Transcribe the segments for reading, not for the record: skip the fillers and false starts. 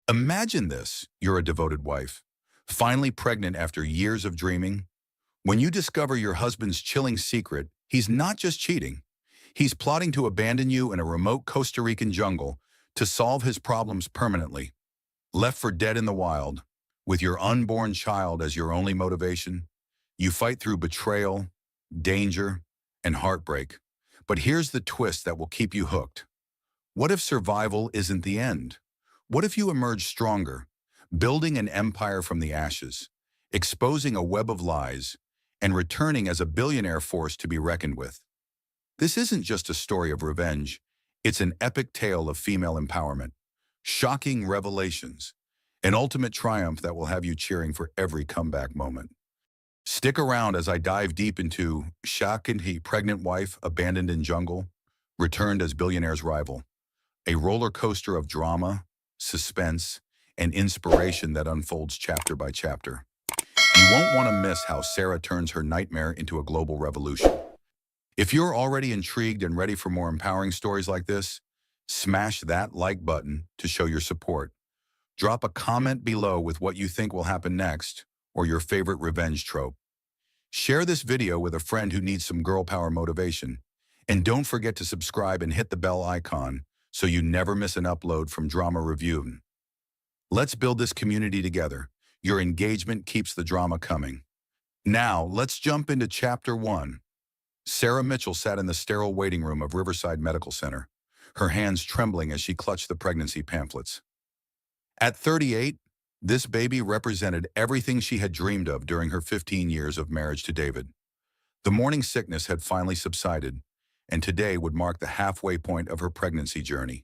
Imagine this, you're a devoted wife, finally pregnant after years of dreaming. When you discover your husband's chilling secret, he's not just cheating. He's plotting to abandon you in a remote Costa Rican jungle to solve his problems permanently. Left for dead in the wild, with your unborn child as your only motivation, you fight through betrayal, danger, and heartbreak. But here's the twist that will keep you hooked. What if survival isn't the end? What if you emerge stronger, building an empire from the ashes, exposing a web of lies, and returning as a billionaire force to be reckoned with? This isn't just a story of revenge. It's an epic tale of female empowerment, shocking revelations, an ultimate triumph that will have you cheering for every comeback moment. Stick around as I dive deep into Shock and He, Pregnant Wife Abandoned in Jungle, Returned as Billionaire's Rival, a roller coaster of drama, suspense, and inspiration that unfolds chapter by chapter. You won't want to miss how Sarah turns her nightmare into a global revolution. If you're already intrigued and ready for more empowering stories like this, smash that like button to show your support. Drop a comment below with what you think will happen next or your favorite revenge trope. Share this video with a friend who needs some girl power motivation. And don't forget to subscribe and hit the bell icon so you never miss an upload from Drama Review. Let's build this community together. Your engagement keeps the drama coming. Now, let's jump into Chapter 1. Sarah Mitchell sat in the sterile waiting room of Riverside Medical Center, her hands trembling as she clutched the pregnancy pamphlets. At 38, this baby represented everything she had dreamed of during her 15 years of marriage to David. The morning sickness had finally subsided, and today would mark the halfway point of her pregnancy journey.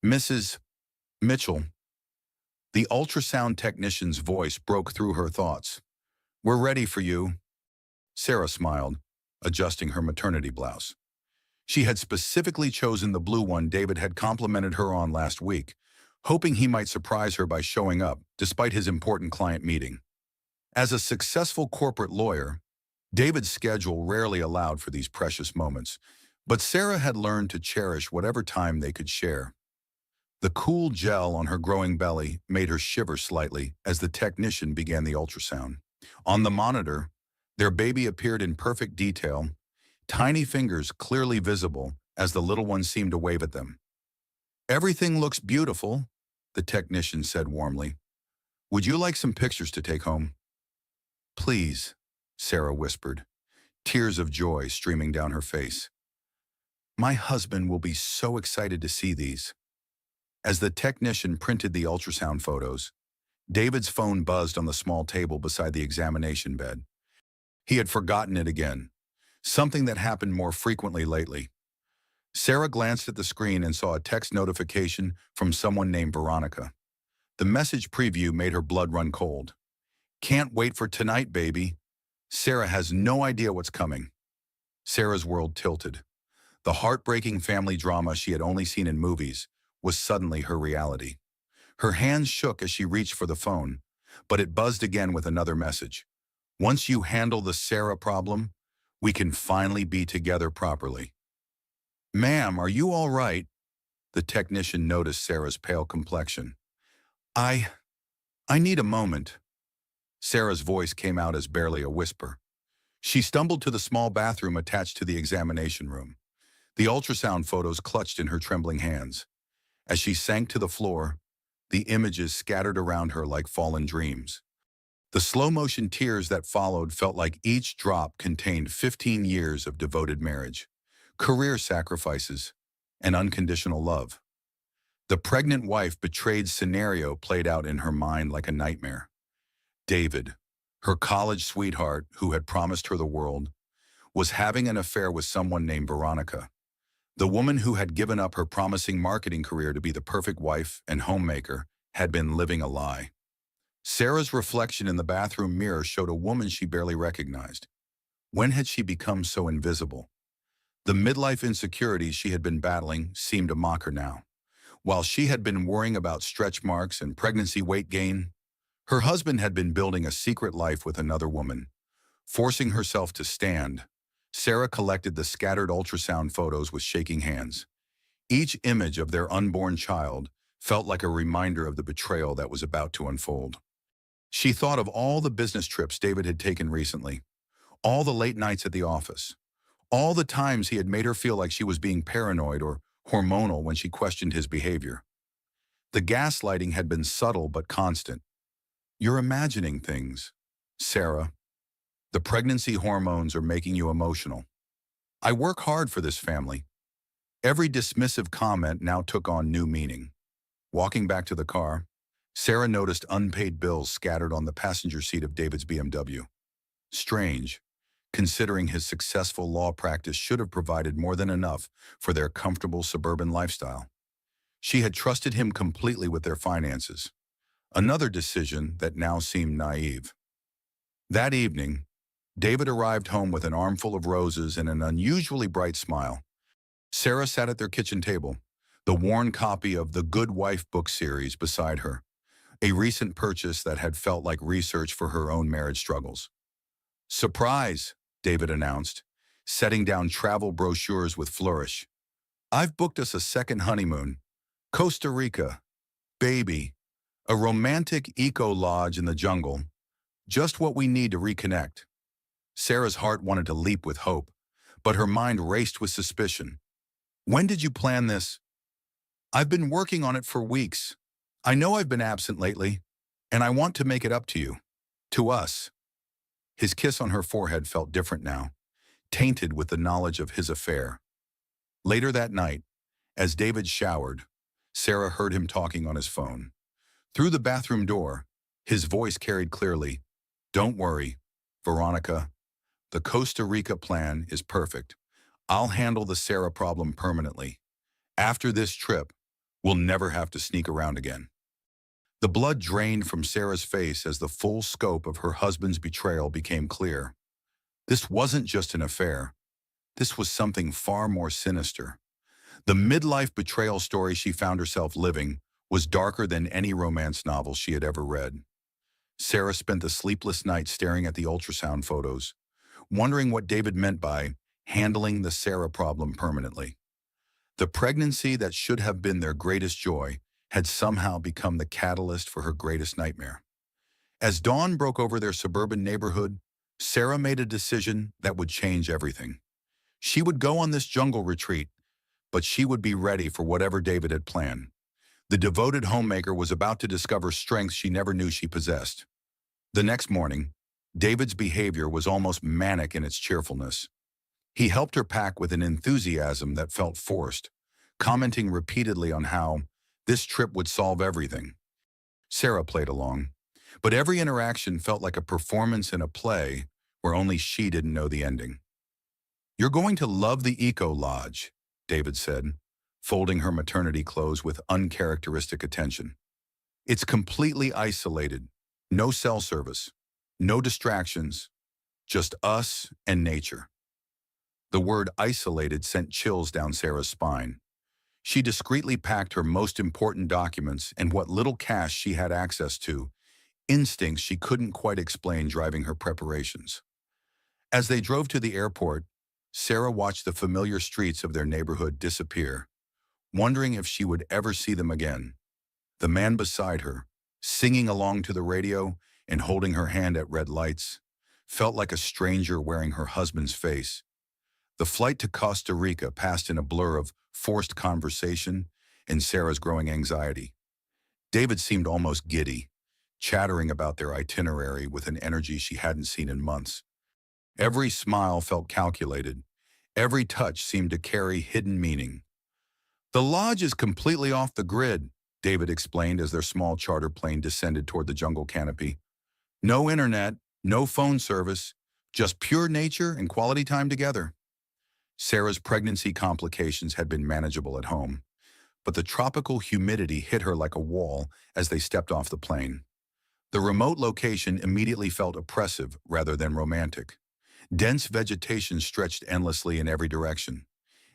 Mrs. Mitchell, the ultrasound technician's voice broke through her thoughts. "We're ready for you." Sarah smiled, adjusting her maternity blouse. She had specifically chosen the blue one David had complimented her on last week, hoping he might surprise her by showing up despite his important client meeting. As a successful corporate lawyer, David's schedule rarely allowed for these precious moments, but Sarah had learned to cherish whatever time they could share. The cool gel on her growing belly made her shiver slightly as the technician began the ultrasound. On the monitor, their baby appeared in perfect detail, tiny fingers clearly visible as the little one seemed to wave at them. "Everything looks beautiful," the technician said warmly. "Would you like some pictures to take home?" "Please," Sarah whispered, tears of joy streaming down her face. "My husband will be so excited to see these." As the technician printed the ultrasound photos, David's phone buzzed on the small table beside the examination bed. He had forgotten it again, something that happened more frequently lately. Sarah glanced at the screen and saw a text notification from someone named Veronica. The message preview made her blood run cold. "Can't wait for tonight, baby." Sarah has no idea what's coming. Sarah's world tilted. The heartbreaking family drama she had only seen in movies was suddenly her reality. Her hands shook as she reached for the phone, but it buzzed again with another message. "Once you handle the Sarah problem, we can finally be together properly." "Ma'am, are you all right?" The technician noticed Sarah's pale complexion. I need a moment." Sarah's voice came out as barely a whisper. She stumbled to the small bathroom attached to the examination room. The ultrasound photos clutched in her trembling hands. As she sank to the floor, the images scattered around her like fallen dreams. The slow-motion tears that followed felt like each drop contained 15 years of devoted marriage, career sacrifices, and unconditional love. The pregnant wife betrayed scenario played out in her mind like a nightmare. David, her college sweetheart who had promised her the world, was having an affair with someone named Veronica. The woman who had given up her promising marketing career to be the perfect wife and homemaker had been living a lie. Sarah's reflection in the bathroom mirror showed a woman she barely recognized. When had she become so invisible? The midlife insecurities she had been battling seemed to mock her now. While she had been worrying about stretch marks and pregnancy weight gain, her husband had been building a secret life with another woman. Forcing herself to stand, Sarah collected the scattered ultrasound photos with shaking hands. Each image of their unborn child felt like a reminder of the betrayal that was about to unfold. She thought of all the business trips David had taken recently, all the late nights at the office, all the times he had made her feel like she was being paranoid or hormonal when she questioned his behavior. The gaslighting had been subtle but constant. "You're imagining things, Sarah. The pregnancy hormones are making you emotional. I work hard for this family." Every dismissive comment now took on new meaning. Walking back to the car, Sarah noticed unpaid bills scattered on the passenger seat of David's BMW. Strange, considering his successful law practice should have provided more than enough for their comfortable suburban lifestyle. She had trusted him completely with their finances, another decision that now seemed naive. That evening, David arrived home with an armful of roses and an unusually bright smile. Sarah sat at their kitchen table, the worn copy of the Good Wife book series beside her, a recent purchase that had felt like research for her own marriage struggles. "Surprise," David announced, setting down travel brochures with flourish. "I've booked us a second honeymoon. Costa Rica. Baby. A romantic eco-lodge in the jungle. Just what we need to reconnect." Sarah's heart wanted to leap with hope, but her mind raced with suspicion. "When did you plan this?" "I've been working on it for weeks. I know I've been absent lately, and I want to make it up to you. To us." His kiss on her forehead felt different now, tainted with the knowledge of his affair. Later that night, as David showered, Sarah heard him talking on his phone. Through the bathroom door, his voice carried clearly, "Don't worry, Veronica. The Costa Rica plan is perfect. I'll handle the Sarah problem permanently. After this trip, we'll never have to sneak around again." The blood drained from Sarah's face as the full scope of her husband's betrayal became clear. This wasn't just an affair. This was something far more sinister. The midlife betrayal story she found herself living was darker than any romance novel she had ever read. Sarah spent the sleepless night staring at the ultrasound photos, wondering what David meant by handling the Sarah problem permanently. The pregnancy that should have been their greatest joy had somehow become the catalyst for her greatest nightmare. As dawn broke over their suburban neighborhood, Sarah made a decision that would change everything. She would go on this jungle retreat, but she would be ready for whatever David had planned. The devoted homemaker was about to discover strengths she never knew she possessed. The next morning, David's behavior was almost manic in its cheerfulness. He helped her pack with an enthusiasm that felt forced, commenting repeatedly on how this trip would solve everything. Sarah played along, but every interaction felt like a performance in a play where only she didn't know the ending. "You're going to love the Eco Lodge," David said, folding her maternity clothes with uncharacteristic attention. "It's completely isolated, no cell service, no distractions, just us and nature." The word isolated sent chills down Sarah's spine. She discreetly packed her most important documents and what little cash she had access to, instincts she couldn't quite explain driving her preparations. As they drove to the airport, Sarah watched the familiar streets of their neighborhood disappear, wondering if she would ever see them again. The man beside her, singing along to the radio and holding her hand at red lights, felt like a stranger wearing her husband's face. The flight to Costa Rica passed in a blur of forced conversation and Sarah's growing anxiety. David seemed almost giddy, chattering about their itinerary with an energy she hadn't seen in months. Every smile felt calculated. Every touch seemed to carry hidden meaning. "The lodge is completely off the grid," David explained as their small charter plane descended toward the jungle canopy. "No internet, no phone service, just pure nature and quality time together." Sarah's pregnancy complications had been manageable at home, but the tropical humidity hit her like a wall as they stepped off the plane. The remote location immediately felt oppressive rather than romantic. Dense vegetation stretched endlessly in every direction,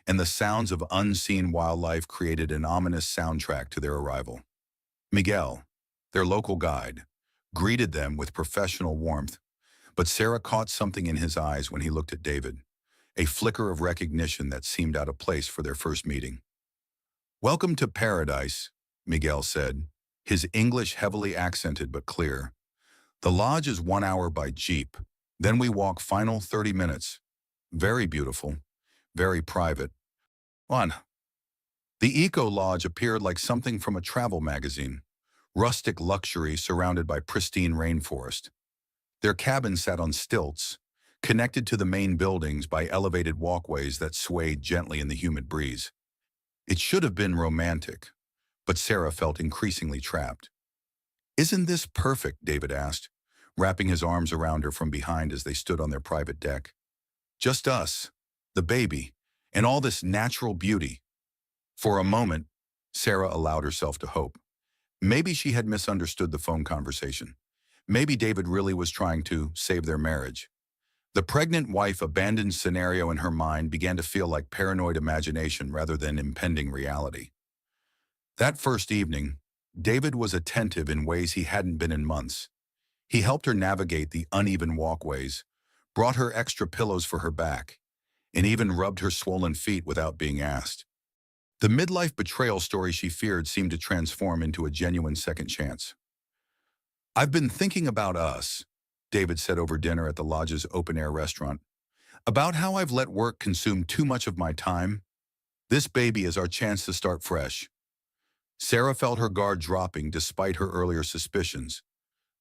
and the sounds of unseen wildlife created an ominous soundtrack to their arrival. Miguel, their local guide, greeted them with professional warmth, but Sarah caught something in his eyes when he looked at David, a flicker of recognition that seemed out of place for their first meeting. "Welcome to paradise," Miguel said, his English heavily accented but clear. The lodge is 1 hour by jeep. Then we walk final 30 minutes. Very beautiful, very private. One. The Eco Lodge appeared like something from a travel magazine. Rustic luxury surrounded by pristine rainforest. Their cabin sat on stilts, connected to the main buildings by elevated walkways that swayed gently in the humid breeze. It should have been romantic, but Sarah felt increasingly trapped. "Isn't this perfect?" David asked, wrapping his arms around her from behind as they stood on their private deck. "Just us, the baby, and all this natural beauty." For a moment, Sarah allowed herself to hope. Maybe she had misunderstood the phone conversation. Maybe David really was trying to save their marriage. The pregnant wife abandoned scenario in her mind began to feel like paranoid imagination rather than impending reality. That first evening, David was attentive in ways he hadn't been in months. He helped her navigate the uneven walkways, brought her extra pillows for her back, and even rubbed her swollen feet without being asked. The midlife betrayal story she feared seemed to transform into a genuine second chance. "I've been thinking about us," David said over dinner at the lodge's open-air restaurant, "about how I've let work consume too much of my time. This baby is our chance to start fresh." Sarah felt her guard dropping despite her earlier suspicions.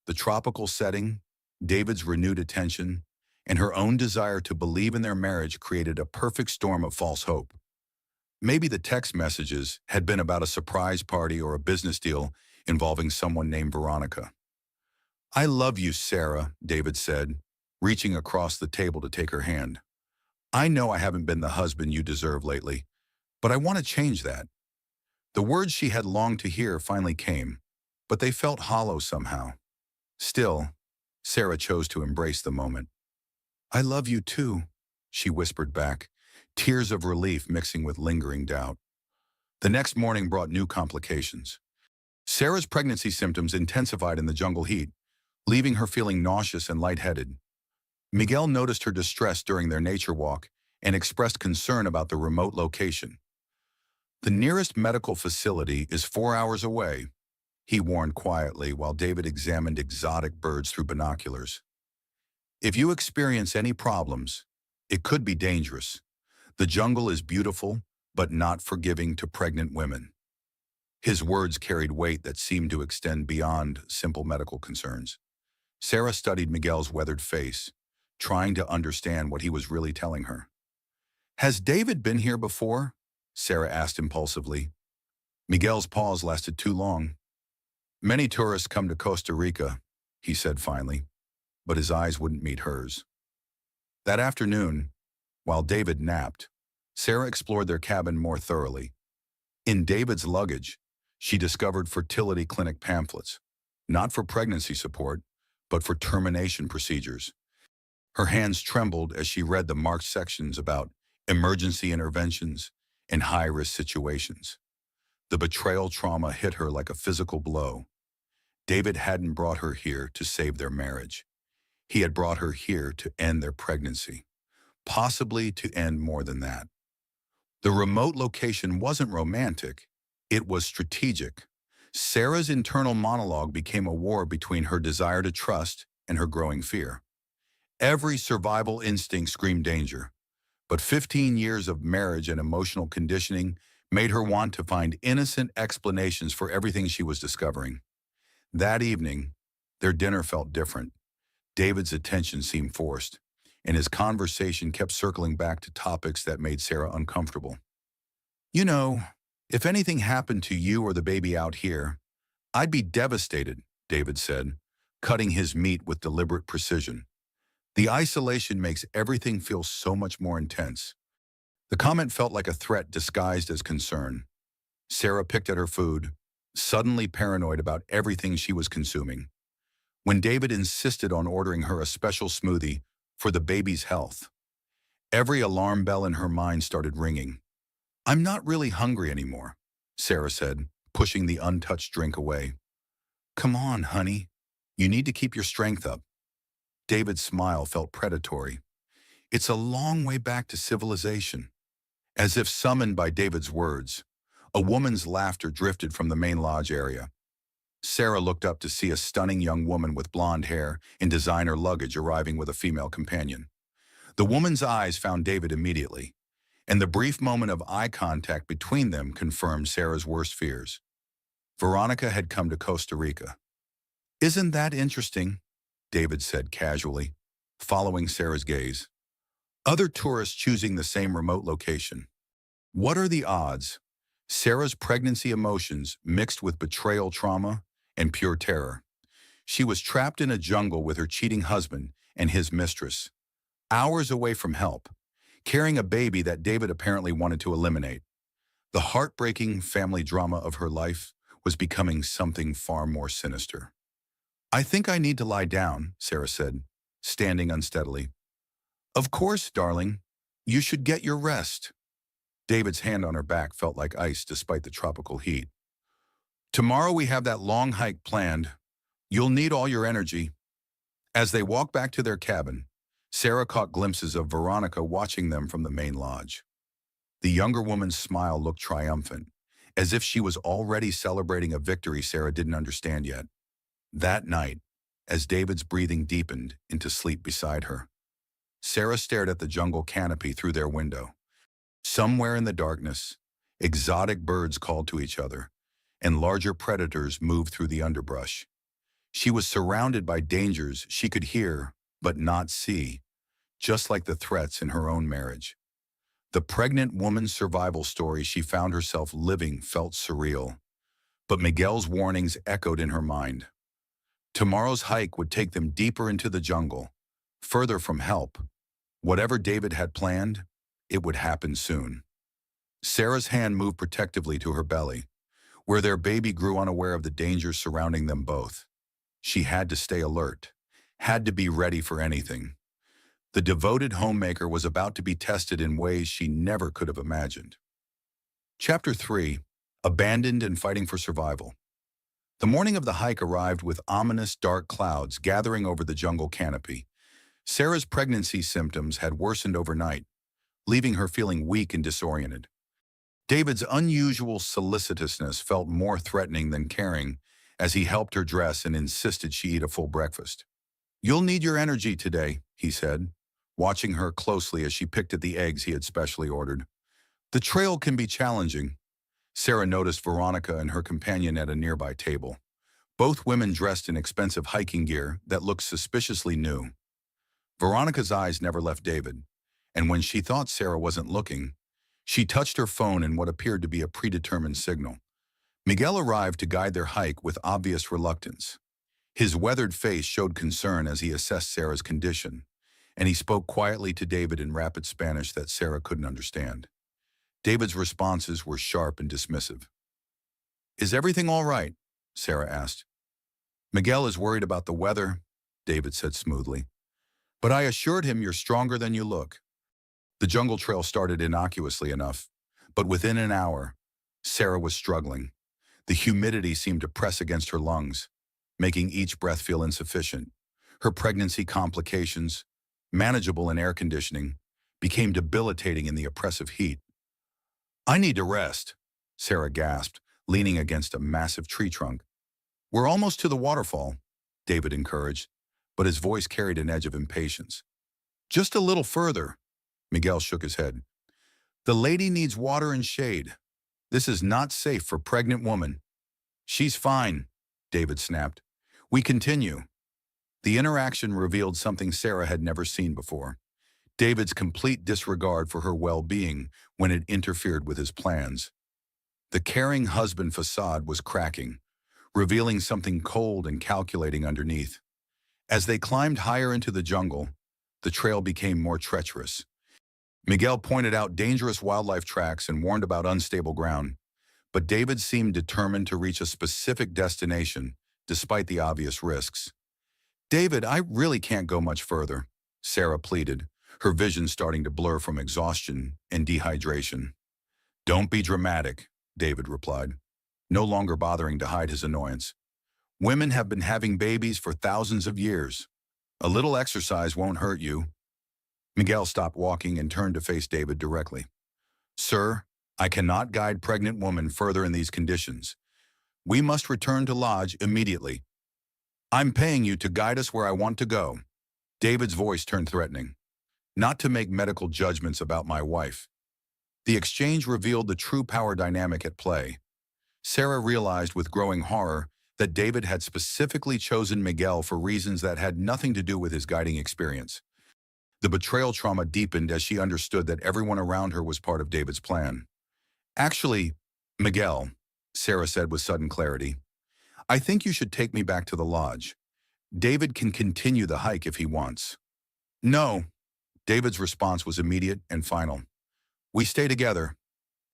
The tropical setting, David's renewed attention, and her own desire to believe in their marriage created a perfect storm of false hope. Maybe the text messages had been about a surprise party or a business deal involving someone named Veronica. "I love you, Sarah," David said, reaching across the table to take her hand. "I know I haven't been the husband you deserve lately, but I want to change that." The words she had longed to hear finally came, but they felt hollow somehow. Still, Sarah chose to embrace the moment. "I love you too," she whispered back, tears of relief mixing with lingering doubt. The next morning brought new complications. Sarah's pregnancy symptoms intensified in the jungle heat, leaving her feeling nauseous and lightheaded. Miguel noticed her distress during their nature walk and expressed concern about the remote location. "The nearest medical facility is 4 hours away," he warned quietly while David examined exotic birds through binoculars. "If you experience any problems, it could be dangerous. The jungle is beautiful, but not forgiving to pregnant women." His words carried weight that seemed to extend beyond simple medical concerns. Sarah studied Miguel's weathered face, trying to understand what he was really telling her. "Has David been here before?" Sarah asked impulsively. Miguel's pause lasted too long. "Many tourists come to Costa Rica," he said finally, but his eyes wouldn't meet hers. That afternoon, while David napped, Sarah explored their cabin more thoroughly. In David's luggage, she discovered fertility clinic pamphlets, not for pregnancy support, but for termination procedures. Her hands trembled as she read the marked sections about emergency interventions and high-risk situations. The betrayal trauma hit her like a physical blow. David hadn't brought her here to save their marriage. He had brought her here to end their pregnancy, possibly to end more than that. The remote location wasn't romantic, it was strategic. Sarah's internal monologue became a war between her desire to trust and her growing fear. Every survival instinct screamed danger, but 15 years of marriage and emotional conditioning made her want to find innocent explanations for everything she was discovering. That evening, their dinner felt different. David's attention seemed forced, and his conversation kept circling back to topics that made Sarah uncomfortable. "You know, if anything happened to you or the baby out here, I'd be devastated," David said, cutting his meat with deliberate precision. "The isolation makes everything feel so much more intense." The comment felt like a threat disguised as concern. Sarah picked at her food, suddenly paranoid about everything she was consuming. When David insisted on ordering her a special smoothie for the baby's health, every alarm bell in her mind started ringing. "I'm not really hungry anymore," Sarah said, pushing the untouched drink away. "Come on, honey. You need to keep your strength up." David's smile felt predatory. "It's a long way back to civilization." As if summoned by David's words, A woman's laughter drifted from the main lodge area. Sarah looked up to see a stunning young woman with blonde hair and designer luggage arriving with a female companion. The woman's eyes found David immediately, and the brief moment of eye contact between them confirmed Sarah's worst fears. Veronica had come to Costa Rica. "Isn't that interesting?" David said casually, following Sarah's gaze. "Other tourists choosing the same remote location. What are the odds?" Sarah's pregnancy emotions mixed with betrayal trauma and pure terror. She was trapped in a jungle with her cheating husband and his mistress, hours away from help, carrying a baby that David apparently wanted to eliminate. The heartbreaking family drama of her life was becoming something far more sinister. "I think I need to lie down," Sarah said, standing unsteadily. "Of course, darling. You should get your rest." David's hand on her back felt like ice despite the tropical heat. "Tomorrow we have that long hike planned. You'll need all your energy." As they walked back to their cabin, Sarah caught glimpses of Veronica watching them from the main lodge. The younger woman's smile looked triumphant, as if she was already celebrating a victory Sarah didn't understand yet. That night, as David's breathing deepened into sleep beside her, Sarah stared at the jungle canopy through their window. Somewhere in the darkness, exotic birds called to each other, and larger predators moved through the underbrush. She was surrounded by dangers she could hear but not see, just like the threats in her own marriage. The pregnant woman's survival story she found herself living felt surreal, but Miguel's warnings echoed in her mind. Tomorrow's hike would take them deeper into the jungle, further from help. Whatever David had planned, it would happen soon. Sarah's hand moved protectively to her belly, where their baby grew unaware of the dangers surrounding them both. She had to stay alert, had to be ready for anything. The devoted homemaker was about to be tested in ways she never could have imagined. Chapter 3. Abandoned and Fighting for Survival. The morning of the hike arrived with ominous dark clouds gathering over the jungle canopy. Sarah's pregnancy symptoms had worsened overnight, leaving her feeling weak and disoriented. David's unusual solicitousness felt more threatening than caring as he helped her dress and insisted she eat a full breakfast. "You'll need your energy today," he said, watching her closely as she picked at the eggs he had specially ordered. "The trail can be challenging." Sarah noticed Veronica and her companion at a nearby table, both women dressed in expensive hiking gear that looked suspiciously new. Veronica's eyes never left David, and when she thought Sarah wasn't looking, she touched her phone in what appeared to be a predetermined signal. Miguel arrived to guide their hike with obvious reluctance. His weathered face showed concern as he assessed Sarah's condition, and he spoke quietly to David in rapid Spanish that Sarah couldn't understand. David's responses were sharp and dismissive. "Is everything all right?" Sarah asked. "Miguel is worried about the weather," David said smoothly. "But I assured him you're stronger than you look." The jungle trail started innocuously enough, but within an hour, Sarah was struggling. The humidity seemed to press against her lungs, making each breath feel insufficient. Her pregnancy complications, manageable in air conditioning, became debilitating in the oppressive heat. "I need to rest," Sarah gasped, leaning against a massive tree trunk. "We're almost to the waterfall," David encouraged, but his voice carried an edge of impatience. "Just a little further." Miguel shook his head. "The lady needs water and shade. This is not safe for pregnant woman." "She's fine," David snapped. "We continue." The interaction revealed something Sarah had never seen before: David's complete disregard for her well-being when it interfered with his plans. The caring husband facade was cracking, revealing something cold and calculating underneath. As they climbed higher into the jungle, the trail became more treacherous. Miguel pointed out dangerous wildlife tracks and warned about unstable ground, but David seemed determined to reach a specific destination, despite the obvious risks. "David, I really can't go much further," Sarah pleaded, her vision starting to blur from exhaustion and dehydration. "Don't be dramatic," David replied, no longer bothering to hide his annoyance. "Women have been having babies for thousands of years. A little exercise won't hurt you." Miguel stopped walking and turned to face David directly. "Sir, I cannot guide pregnant woman further in these conditions. We must return to lodge immediately. I'm paying you to guide us where I want to go. David's voice turned threatening. Not to make medical judgments about my wife. The exchange revealed the true power dynamic at play. Sarah realized with growing horror that David had specifically chosen Miguel for reasons that had nothing to do with his guiding experience. The betrayal trauma deepened as she understood that everyone around her was part of David's plan. Actually, Miguel, Sarah said with sudden clarity, I think you should take me back to the lodge. David can continue the hike if he wants. No. David's response was immediate and final. We stay together.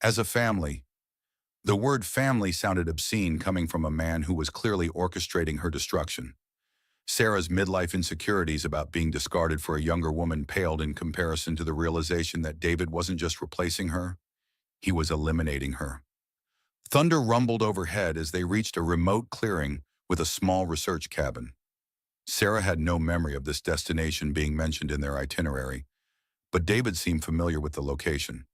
As a family. The word family sounded obscene coming from a man who was clearly orchestrating her destruction. Sarah's midlife insecurities about being discarded for a younger woman paled in comparison to the realization that David wasn't just replacing her, he was eliminating her. Thunder rumbled overhead as they reached a remote clearing with a small research cabin. Sarah had no memory of this destination being mentioned in their itinerary, but David seemed familiar with the location.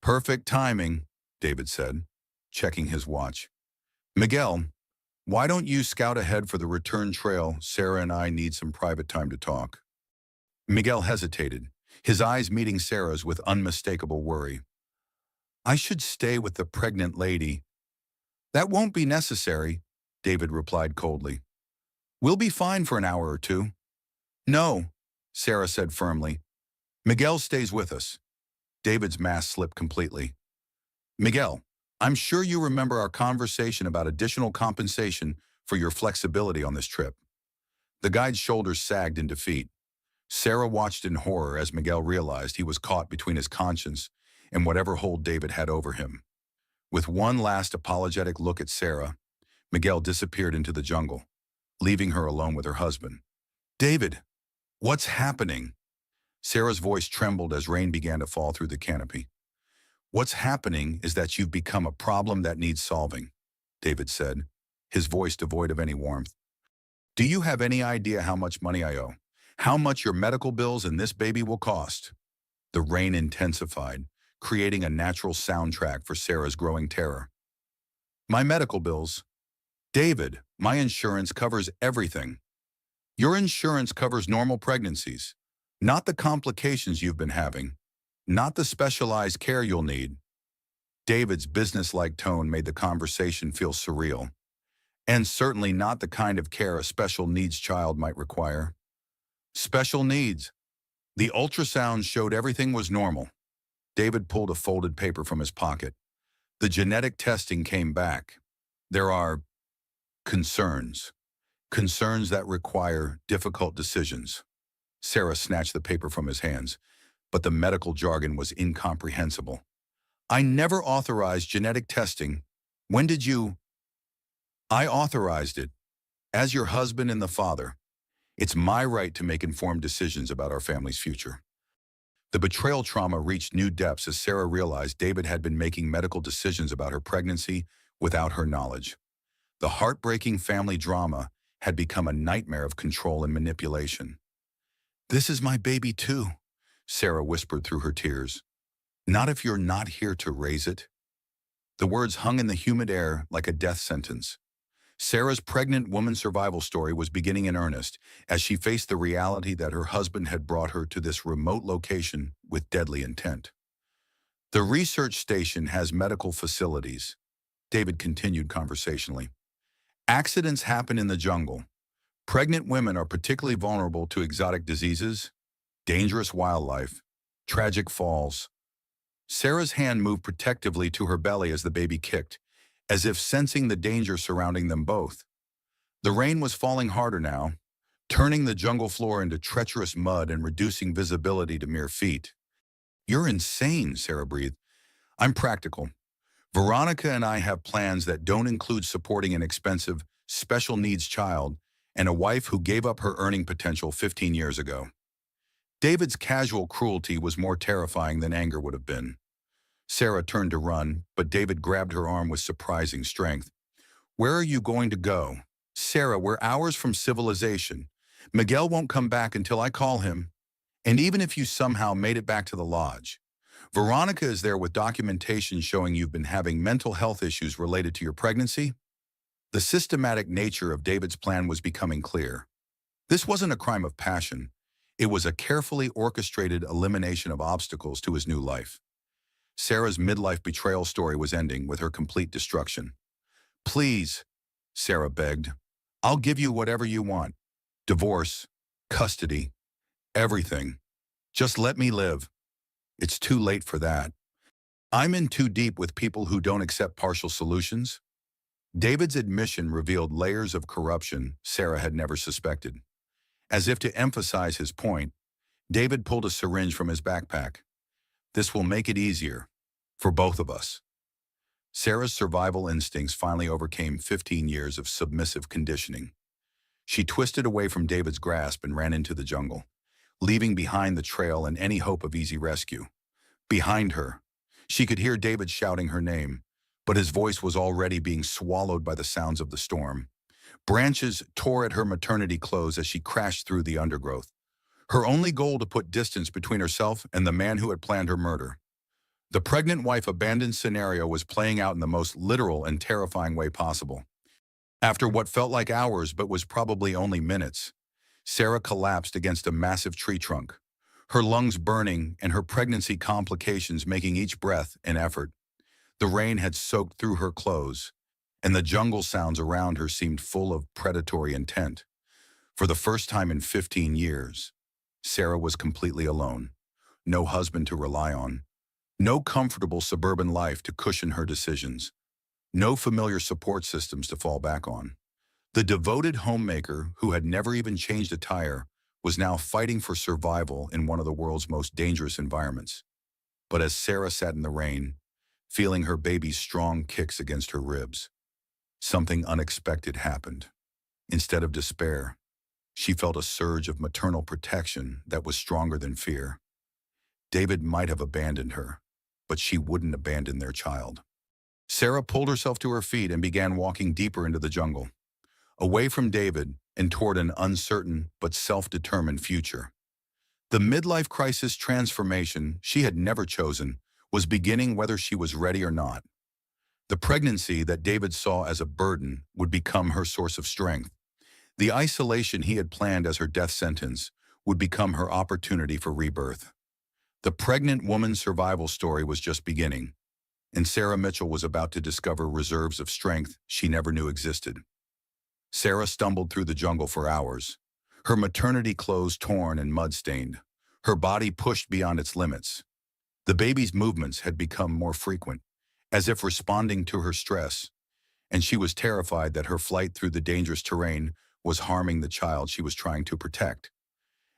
Perfect timing, David said, checking his watch. Miguel, why don't you scout ahead for the return trail? Sarah and I need some private time to talk. Miguel hesitated, his eyes meeting Sarah's with unmistakable worry. I should stay with the pregnant lady. That won't be necessary, David replied coldly. We'll be fine for an hour or two. No, Sarah said firmly. Miguel stays with us. David's mask slipped completely. Miguel, I'm sure you remember our conversation about additional compensation for your flexibility on this trip. The guide's shoulders sagged in defeat. Sarah watched in horror as Miguel realized he was caught between his conscience and whatever hold David had over him. With one last apologetic look at Sarah, Miguel disappeared into the jungle, leaving her alone with her husband. David, what's happening? Sarah's voice trembled as rain began to fall through the canopy. What's happening is that you've become a problem that needs solving, David said, his voice devoid of any warmth. Do you have any idea how much money I owe? How much your medical bills and this baby will cost? The rain intensified, creating a natural soundtrack for Sarah's growing terror. My medical bills. David, my insurance covers everything. Your insurance covers normal pregnancies, not the complications you've been having, not the specialized care you'll need. David's businesslike tone made the conversation feel surreal, and certainly not the kind of care a special needs child might require. Special needs. The ultrasound showed everything was normal. David pulled a folded paper from his pocket. The genetic testing came back. There are concerns. Concerns that require difficult decisions. Sarah snatched the paper from his hands, but the medical jargon was incomprehensible. I never authorized genetic testing. When did you? I authorized it. As your husband and the father, it's my right to make informed decisions about our family's future. The betrayal trauma reached new depths as Sarah realized David had been making medical decisions about her pregnancy without her knowledge. The heartbreaking family drama had become a nightmare of control and manipulation. This is my baby too, Sarah whispered through her tears. Not if you're not here to raise it. The words hung in the humid air like a death sentence. Sarah's pregnant woman survival story was beginning in earnest as she faced the reality that her husband had brought her to this remote location with deadly intent. The research station has medical facilities, David continued conversationally. Accidents happen in the jungle. Pregnant women are particularly vulnerable to exotic diseases, dangerous wildlife, tragic falls. Sarah's hand moved protectively to her belly as the baby kicked, as if sensing the danger surrounding them both. The rain was falling harder now, turning the jungle floor into treacherous mud and reducing visibility to mere feet. You're insane, Sarah breathed. I'm practical. Veronica and I have plans that don't include supporting an expensive, special needs child and a wife who gave up her earning potential 15 years ago. David's casual cruelty was more terrifying than anger would have been. Sarah turned to run, but David grabbed her arm with surprising strength. Where are you going to go? Sarah, we're hours from civilization. Miguel won't come back until I call him. And even if you somehow made it back to the lodge, Veronica is there with documentation showing you've been having mental health issues related to your pregnancy. The systematic nature of David's plan was becoming clear. This wasn't a crime of passion. It was a carefully orchestrated elimination of obstacles to his new life. Sarah's midlife betrayal story was ending with her complete destruction. Please, Sarah begged, I'll give you whatever you want. Divorce, custody, everything. Just let me live. It's too late for that. I'm in too deep with people who don't accept partial solutions. David's admission revealed layers of corruption Sarah had never suspected. As if to emphasize his point, David pulled a syringe from his backpack. This will make it easier. For both of us. Sarah's survival instincts finally overcame 15 years of submissive conditioning. She twisted away from David's grasp and ran into the jungle, leaving behind the trail and any hope of easy rescue. Behind her, she could hear David shouting her name, but his voice was already being swallowed by the sounds of the storm. Branches tore at her maternity clothes as she crashed through the undergrowth, her only goal to put distance between herself and the man who had planned her murder. The pregnant wife abandoned scenario was playing out in the most literal and terrifying way possible. After what felt like hours but was probably only minutes, Sarah collapsed against a massive tree trunk, her lungs burning and her pregnancy complications making each breath an effort. The rain had soaked through her clothes, and the jungle sounds around her seemed full of predatory intent. For the first time in 15 years, Sarah was completely alone. No husband to rely on. No comfortable suburban life to cushion her decisions. No familiar support systems to fall back on. The devoted homemaker, who had never even changed a tire, was now fighting for survival in one of the world's most dangerous environments. But as Sarah sat in the rain, feeling her baby's strong kicks against her ribs, something unexpected happened. Instead of despair, she felt a surge of maternal protection that was stronger than fear. David might have abandoned her, but she wouldn't abandon their child. Sarah pulled herself to her feet and began walking deeper into the jungle, away from David and toward an uncertain but self-determined future. The midlife crisis transformation she had never chosen was beginning whether she was ready or not. The pregnancy that David saw as a burden would become her source of strength. The isolation he had planned as her death sentence would become her opportunity for rebirth. The pregnant woman's survival story was just beginning, and Sarah Mitchell was about to discover reserves of strength she never knew existed. Sarah stumbled through the jungle for hours, her maternity clothes torn and mud-stained, her body pushed beyond its limits. The baby's movements had become more frequent, as if responding to her stress, and she was terrified that her flight through the dangerous terrain was harming the child she was trying to protect.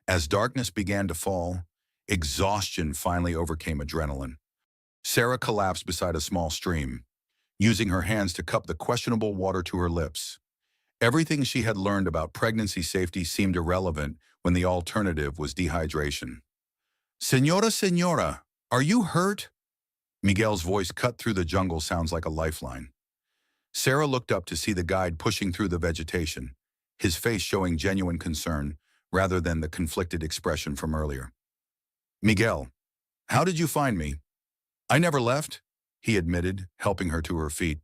As darkness began to fall, exhaustion finally overcame adrenaline. Sarah collapsed beside a small stream, using her hands to cup the questionable water to her lips. Everything she had learned about pregnancy safety seemed irrelevant when the alternative was dehydration. Senora, are you hurt? Miguel's voice cut through the jungle sounds like a lifeline. Sarah looked up to see the guide pushing through the vegetation, his face showing genuine concern rather than the conflicted expression from earlier. Miguel, how did you find me? I never left, he admitted, helping her to her feet.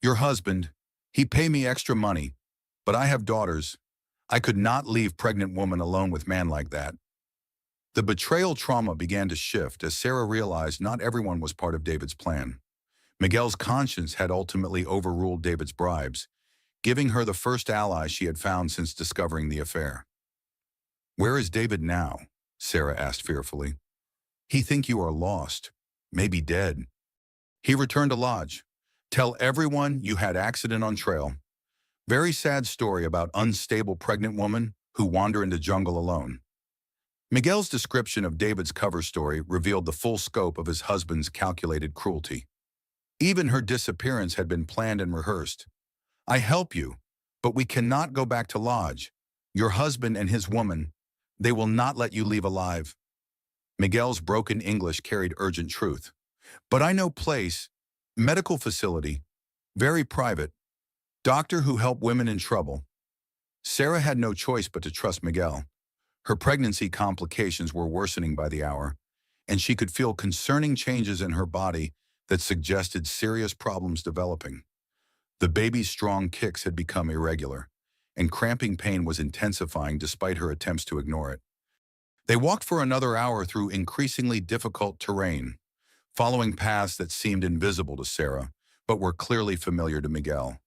Your husband, he paid me extra money, but I have daughters. I could not leave pregnant woman alone with man like that. The betrayal trauma began to shift as Sarah realized not everyone was part of David's plan. Miguel's conscience had ultimately overruled David's bribes, giving her the first ally she had found since discovering the affair. Where is David now? Sarah asked fearfully. He think you are lost, maybe dead. He returned to lodge. Tell everyone you had accident on trail. Very sad story about unstable pregnant woman who wander into jungle alone. Miguel's description of David's cover story revealed the full scope of his husband's calculated cruelty. Even her disappearance had been planned and rehearsed. I help you, but we cannot go back to lodge. Your husband and his woman, they will not let you leave alive. Miguel's broken English carried urgent truth. But I know place, medical facility, very private, doctor who help women in trouble. Sarah had no choice but to trust Miguel. Her pregnancy complications were worsening by the hour, and she could feel concerning changes in her body that suggested serious problems developing. The baby's strong kicks had become irregular, and cramping pain was intensifying despite her attempts to ignore it. They walked for another hour through increasingly difficult terrain, following paths that seemed invisible to Sarah, but were clearly familiar to Miguel.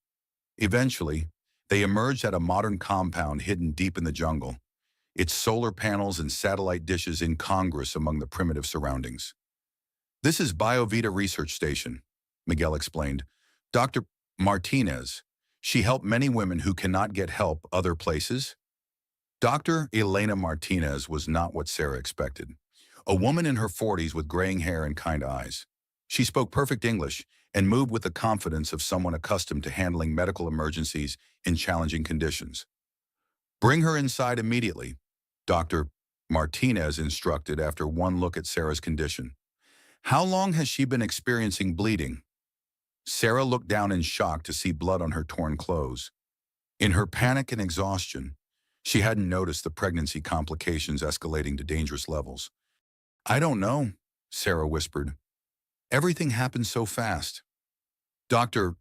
Eventually, they emerged at a modern compound hidden deep in the jungle, its solar panels and satellite dishes incongruous among the primitive surroundings. "This is BioVita Research Station," Miguel explained. "Dr. Martinez. She helped many women who cannot get help other places." Dr. Elena Martinez was not what Sarah expected. A woman in her 40s with graying hair and kind eyes. She spoke perfect English and moved with the confidence of someone accustomed to handling medical emergencies in challenging conditions. "Bring her inside immediately," Dr. Martinez instructed after one look at Sarah's condition. "How long has she been experiencing bleeding?" Sarah looked down in shock to see blood on her torn clothes. In her panic and exhaustion, she hadn't noticed the pregnancy complications escalating to dangerous levels. "I don't know," Sarah whispered. "Everything happened so fast." Dr.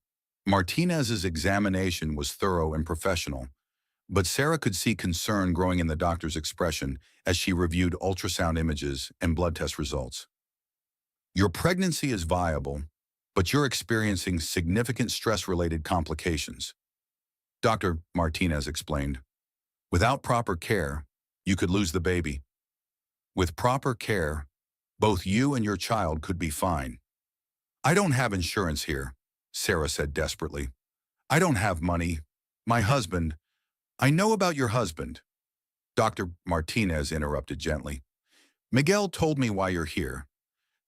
Martinez's examination was thorough and professional, but Sarah could see concern growing in the doctor's expression as she reviewed ultrasound images and blood test results. "Your pregnancy is viable, but you're experiencing significant stress-related complications," Dr. Martinez explained. "Without proper care, you could lose the baby. With proper care, both you and your child could be fine." "I don't have insurance here," Sarah said desperately. "I don't have money. My husband—" "I know about your husband," Dr. Martinez interrupted gently. "Miguel told me why you're here.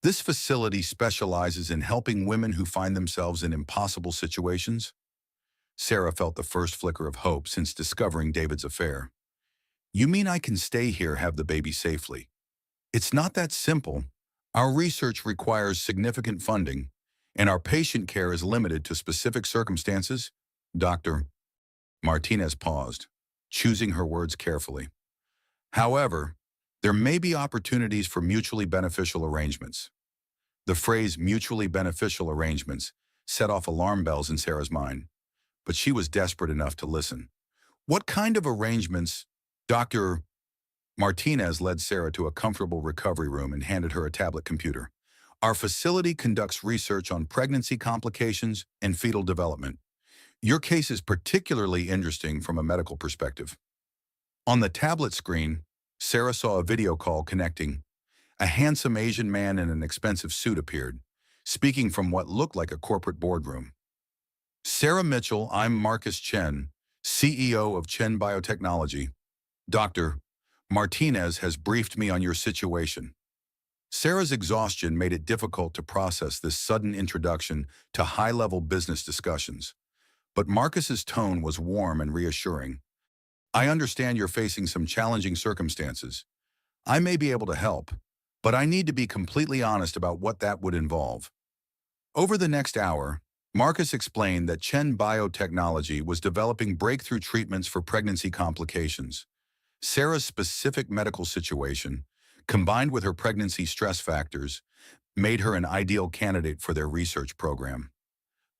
This facility specializes in helping women who find themselves in impossible situations." Sarah felt the first flicker of hope since discovering David's affair. "You mean I can stay here, have the baby safely?" "It's not that simple. Our research requires significant funding, and our patient care is limited to specific circumstances." Dr. Martinez paused, choosing her words carefully. "However, there may be opportunities for mutually beneficial arrangements." The phrase mutually beneficial arrangements set off alarm bells in Sarah's mind, but she was desperate enough to listen. "What kind of arrangements?" Dr. Martinez led Sarah to a comfortable recovery room and handed her a tablet computer. "Our facility conducts research on pregnancy complications and fetal development. Your case is particularly interesting from a medical perspective." On the tablet screen, Sarah saw a video call connecting. A handsome Asian man in an expensive suit appeared, speaking from what looked like a corporate boardroom. "Sarah Mitchell, I'm Marcus Chen, CEO of Chen Biotechnology. Dr. Martinez has briefed me on your situation." Sarah's exhaustion made it difficult to process this sudden introduction to high-level business discussions. But Marcus's tone was warm and reassuring. "I understand you're facing some challenging circumstances. I may be able to help, but I need to be completely honest about what that would involve." Over the next hour, Marcus explained that Chen Biotechnology was developing breakthrough treatments for pregnancy complications. Sarah's specific medical situation, combined with her pregnancy stress factors, made her an ideal candidate for their research program.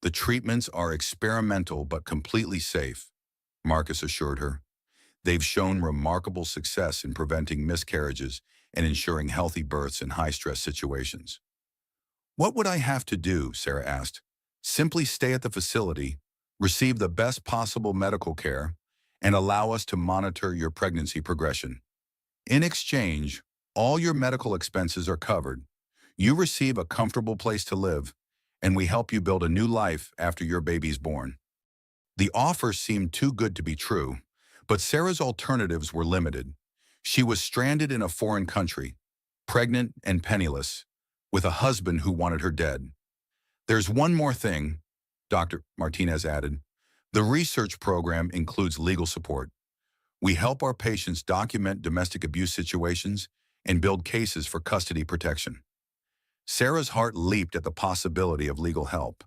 "The treatments are experimental but completely safe," Marcus assured her. "They've shown remarkable success in preventing miscarriages and ensuring healthy births in high-stress situations." "What would I have to do?" Sarah asked. "Simply stay at the facility, receive the best possible medical care, and allow us to monitor your pregnancy progression. In exchange, all your medical expenses are covered. You receive a comfortable place to live, and we help you build a new life after your baby's born." The offer seemed too good to be true, but Sarah's alternatives were limited. She was stranded in a foreign country, pregnant and penniless, with a husband who wanted her dead. "There's one more thing," Dr. Martinez added. "The research program includes legal support. We help our patients document domestic abuse situations and build cases for custody protection." Sarah's heart leaped at the possibility of legal help.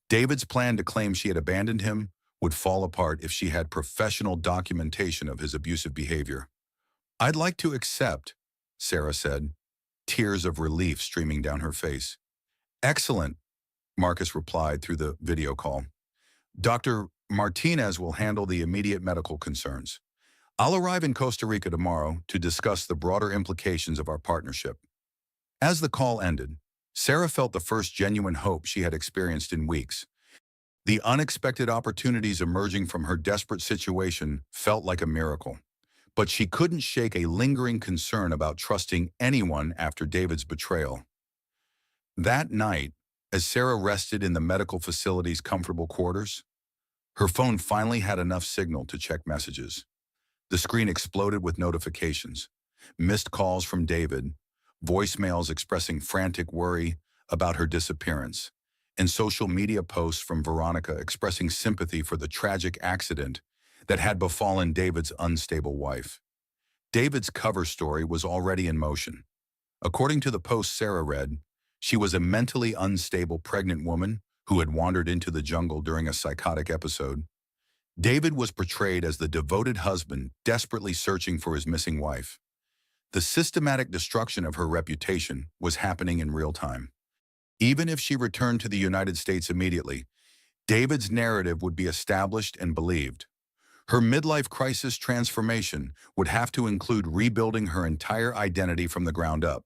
David's plan to claim she had abandoned him would fall apart if she had professional documentation of his abusive behavior. "I'd like to accept," Sarah said, tears of relief streaming down her face. "Excellent," Marcus replied through the video call. "Dr. Martinez will handle the immediate medical concerns. I'll arrive in Costa Rica tomorrow to discuss the broader implications of our partnership." As the call ended, Sarah felt the first genuine hope she had experienced in weeks. The unexpected opportunities emerging from her desperate situation felt like a miracle. But she couldn't shake a lingering concern about trusting anyone after David's betrayal. That night, as Sarah rested in the medical facility's comfortable quarters, her phone finally had enough signal to check messages. The screen exploded with notifications, missed calls from David, voicemails expressing frantic worry about her disappearance, and social media posts from Veronica expressing sympathy for the tragic accident that had befallen David's unstable wife. David's cover story was already in motion. According to the post Sarah read, she was a mentally unstable pregnant woman who had wandered into the jungle during a psychotic episode. David was portrayed as the devoted husband desperately searching for his missing wife. The systematic destruction of her reputation was happening in real time. Even if she returned to the United States immediately, David's narrative would be established and believed. Her midlife crisis transformation would have to include rebuilding her entire identity from the ground up.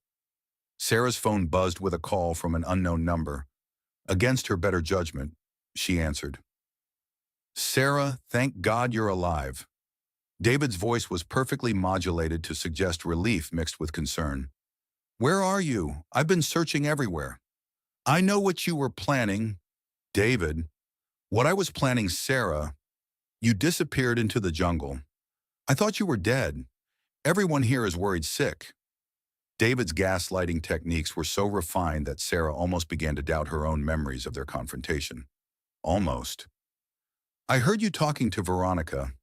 Sarah's phone buzzed with a call from an unknown number. Against her better judgment, she answered. "Sarah, thank God you're alive." David's voice was perfectly modulated to suggest relief mixed with concern. "Where are you? I've been searching everywhere." "I know what you were planning." "David, what I was planning, Sarah. You disappeared into the jungle. I thought you were dead. Everyone here is worried sick." David's gaslighting techniques were so refined that Sarah almost began to doubt her own memories of their confrontation. Almost. "I heard you talking to Veronica.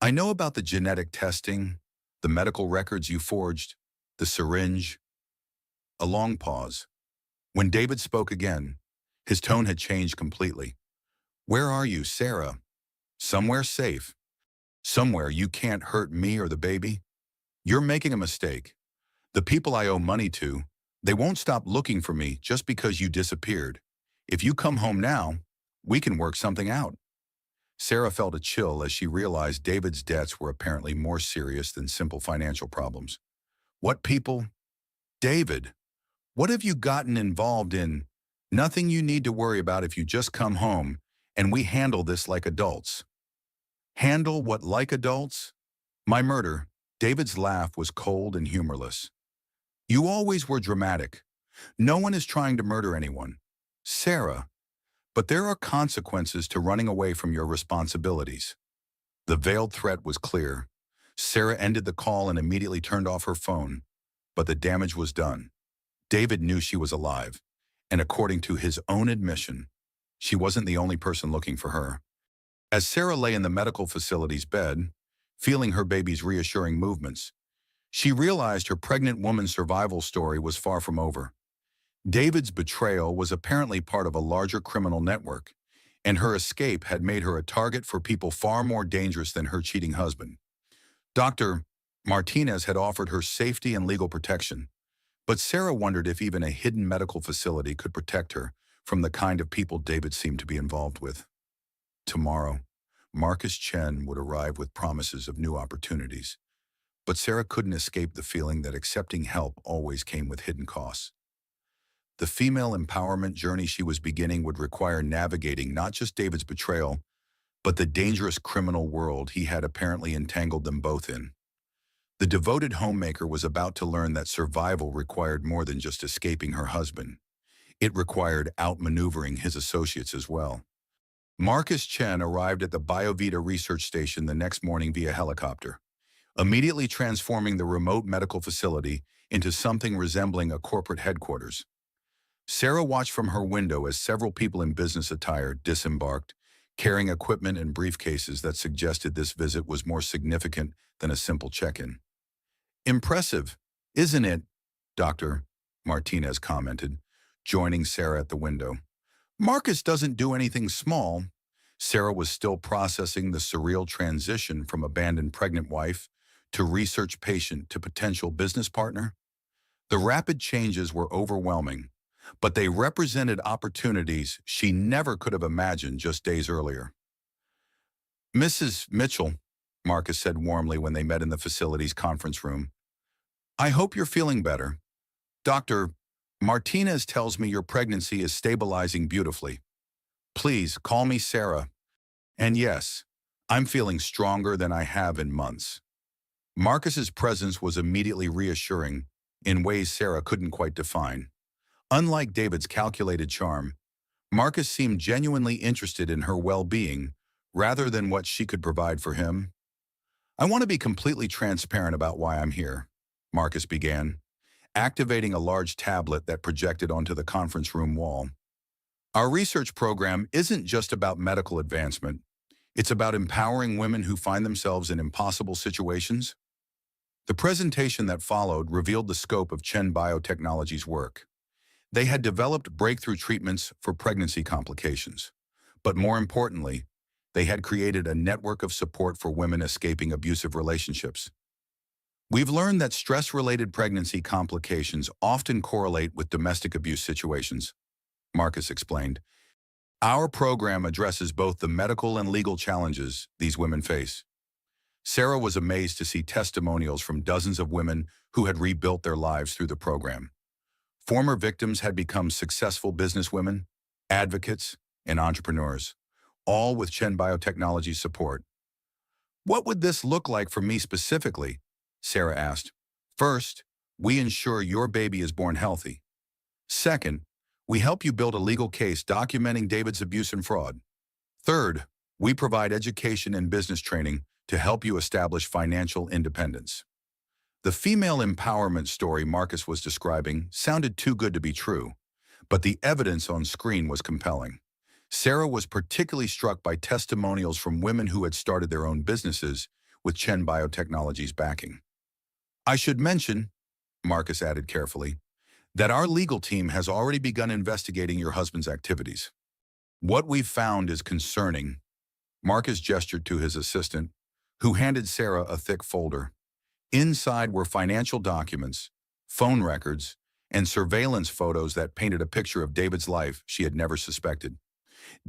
I know about the genetic testing, the medical records you forged, the syringe." A long pause. When David spoke again, his tone had changed completely. "Where are you, Sarah?" "Somewhere safe. Somewhere you can't hurt me or the baby. You're making a mistake. The people I owe money to, they won't stop looking for me just because you disappeared. If you come home now, we can work something out." Sarah felt a chill as she realized David's debts were apparently more serious than simple financial problems. "What people?" "David, what have you gotten involved in?" "Nothing you need to worry about if you just come home and we handle this like adults." "Handle what like adults?" "My murder." David's laugh was cold and humorless. "You always were dramatic. No one is trying to murder anyone. Sarah, but there are consequences to running away from your responsibilities." The veiled threat was clear. Sarah ended the call and immediately turned off her phone, but the damage was done. David knew she was alive, and according to his own admission, she wasn't the only person looking for her. As Sarah lay in the medical facility's bed, feeling her baby's reassuring movements, she realized her pregnant woman's survival story was far from over. David's betrayal was apparently part of a larger criminal network, and her escape had made her a target for people far more dangerous than her cheating husband. Dr. Martinez had offered her safety and legal protection, but Sarah wondered if even a hidden medical facility could protect her from the kind of people David seemed to be involved with. Tomorrow, Marcus Chen would arrive with promises of new opportunities, but Sarah couldn't escape the feeling that accepting help always came with hidden costs. The female empowerment journey she was beginning would require navigating not just David's betrayal, but the dangerous criminal world he had apparently entangled them both in. The devoted homemaker was about to learn that survival required more than just escaping her husband. It required outmaneuvering his associates as well. Marcus Chen arrived at the BioVita research station the next morning via helicopter, immediately transforming the remote medical facility into something resembling a corporate headquarters. Sarah watched from her window as several people in business attire disembarked, carrying equipment and briefcases that suggested this visit was more significant than a simple check-in. "Impressive, isn't it?" Dr. Martinez commented, joining Sarah at the window. "Marcus doesn't do anything small." Sarah was still processing the surreal transition from abandoned pregnant wife to research patient to potential business partner. The rapid changes were overwhelming, but they represented opportunities she never could have imagined just days earlier. "Mrs. Mitchell," Marcus said warmly when they met in the facility's conference room, "I hope you're feeling better. Dr. Martinez tells me your pregnancy is stabilizing beautifully. Please call me Sarah. And yes, I'm feeling stronger than I have in months." Marcus's presence was immediately reassuring in ways Sarah couldn't quite define. Unlike David's calculated charm, Marcus seemed genuinely interested in her well-being rather than what she could provide for him. "I want to be completely transparent about why I'm here," Marcus began, activating a large tablet that projected onto the conference room wall. "Our research program isn't just about medical advancement. It's about empowering women who find themselves in impossible situations." The presentation that followed revealed the scope of Chen Biotechnology's work. They had developed breakthrough treatments for pregnancy complications. But more importantly, they had created a network of support for women escaping abusive relationships. "We've learned that stress-related pregnancy complications often correlate with domestic abuse situations," Marcus explained. "Our program addresses both the medical and legal challenges these women face." Sarah was amazed to see testimonials from dozens of women who had rebuilt their lives through the program. Former victims had become successful businesswomen, advocates, and entrepreneurs, all with Chen Biotechnology's support. "What would this look like for me specifically?" Sarah asked. "First, we ensure your baby is born healthy. Second, we help you build a legal case documenting David's abuse and fraud. Third, we provide education and business training to help you establish financial independence." The female empowerment story Marcus was describing sounded too good to be true, but the evidence on screen was compelling. Sarah was particularly struck by testimonials from women who had started their own businesses with Chen Biotechnology's backing. "I should mention," Marcus added carefully, "that our legal team has already begun investigating your husband's activities. What we've found is concerning." Marcus gestured to his assistant, who handed Sarah a thick folder. Inside were financial documents, phone records, and surveillance photos that painted a picture of David's life she had never suspected.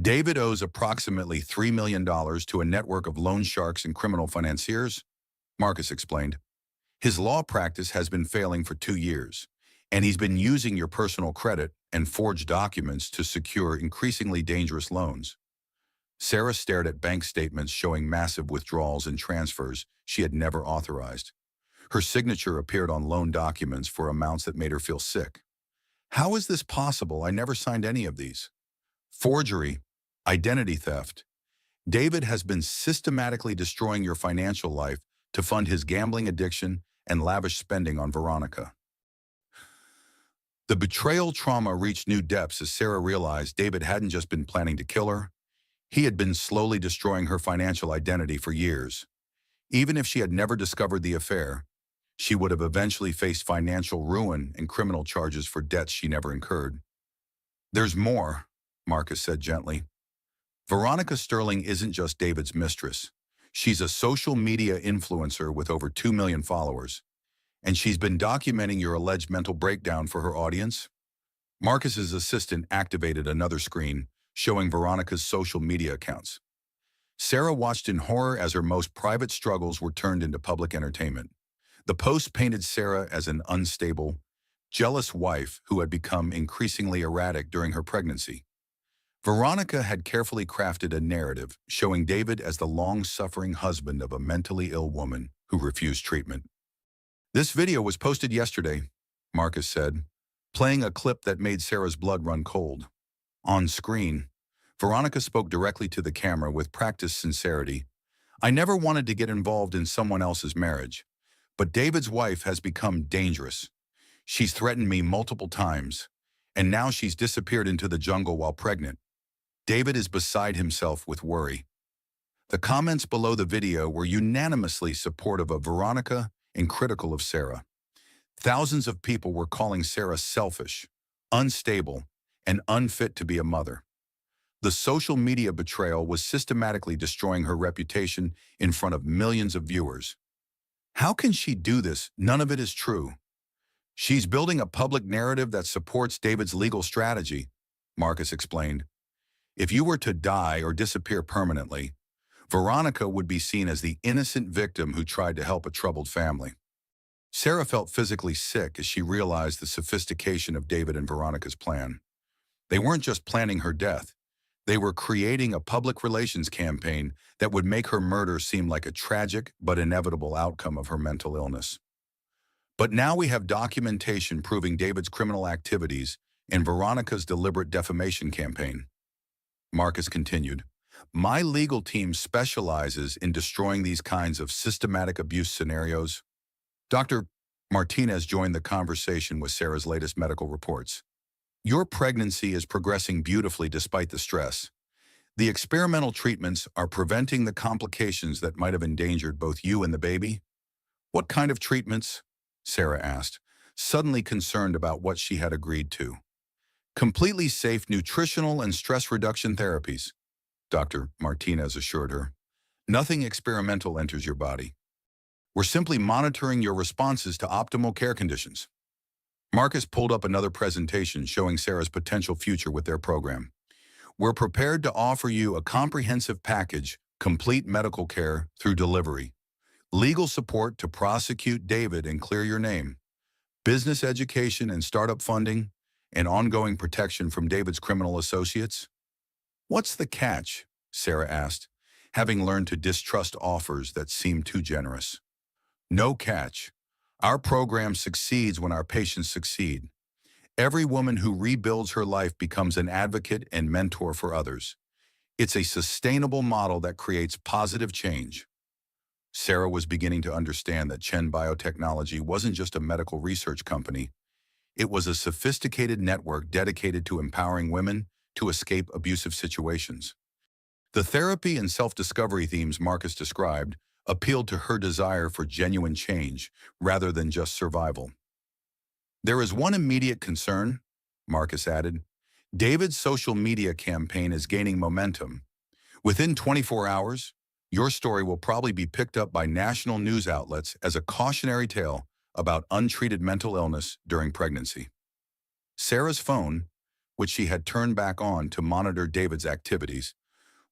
"David owes approximately $3 million to a network of loan sharks and criminal financiers," Marcus explained. "His law practice has been failing for 2 years, and he's been using your personal credit and forged documents to secure increasingly dangerous loans." Sarah stared at bank statements showing massive withdrawals and transfers she had never authorized. Her signature appeared on loan documents for amounts that made her feel sick. "How is this possible? I never signed any of these." "Forgery, identity theft. David has been systematically destroying your financial life to fund his gambling addiction and lavish spending on Veronica." The betrayal trauma reached new depths as Sarah realized David hadn't just been planning to kill her. He had been slowly destroying her financial identity for years. Even if she had never discovered the affair, she would have eventually faced financial ruin and criminal charges for debts she never incurred. "There's more," Marcus said gently. "Veronica Sterling isn't just David's mistress. She's a social media influencer with over 2 million followers, and she's been documenting your alleged mental breakdown for her audience." Marcus's assistant activated another screen, showing Veronica's social media accounts. Sarah watched in horror as her most private struggles were turned into public entertainment. The post painted Sarah as an unstable, jealous wife who had become increasingly erratic during her pregnancy. Veronica had carefully crafted a narrative showing David as the long-suffering husband of a mentally ill woman who refused treatment. "This video was posted yesterday," Marcus said, playing a clip that made Sarah's blood run cold. On screen, Veronica spoke directly to the camera with practiced sincerity. "I never wanted to get involved in someone else's marriage, but David's wife has become dangerous. She's threatened me multiple times, and now she's disappeared into the jungle while pregnant. David is beside himself with worry." The comments below the video were unanimously supportive of Veronica and critical of Sarah. Thousands of people were calling Sarah selfish, unstable, and unfit to be a mother. The social media betrayal was systematically destroying her reputation in front of millions of viewers. "How can she do this? None of it is true." She's building a public narrative that supports David's legal strategy, Marcus explained. If you were to die or disappear permanently, Veronica would be seen as the innocent victim who tried to help a troubled family. Sarah felt physically sick as she realized the sophistication of David and Veronica's plan. They weren't just planning her death. They were creating a public relations campaign that would make her murder seem like a tragic but inevitable outcome of her mental illness. But now we have documentation proving David's criminal activities and Veronica's deliberate defamation campaign. Marcus continued, my legal team specializes in destroying these kinds of systematic abuse scenarios. Dr. Martinez joined the conversation with Sarah's latest medical reports. Your pregnancy is progressing beautifully despite the stress. The experimental treatments are preventing the complications that might have endangered both you and the baby. What kind of treatments? Sarah asked, suddenly concerned about what she had agreed to. Completely safe nutritional and stress reduction therapies, Dr. Martinez assured her. Nothing experimental enters your body. We're simply monitoring your responses to optimal care conditions. Marcus pulled up another presentation showing Sarah's potential future with their program. We're prepared to offer you a comprehensive package, complete medical care through delivery, legal support to prosecute David and clear your name, business education and startup funding, and ongoing protection from David's criminal associates. What's the catch? Sarah asked, having learned to distrust offers that seemed too generous. No catch. Our program succeeds when our patients succeed. Every woman who rebuilds her life becomes an advocate and mentor for others. It's a sustainable model that creates positive change. Sarah was beginning to understand that Chen Biotechnology wasn't just a medical research company. It was a sophisticated network dedicated to empowering women to escape abusive situations. The therapy and self-discovery themes Marcus described appealed to her desire for genuine change rather than just survival. There is one immediate concern, Marcus added. David's social media campaign is gaining momentum. Within 24 hours, your story will probably be picked up by national news outlets as a cautionary tale about untreated mental illness during pregnancy. Sarah's phone, which she had turned back on to monitor David's activities,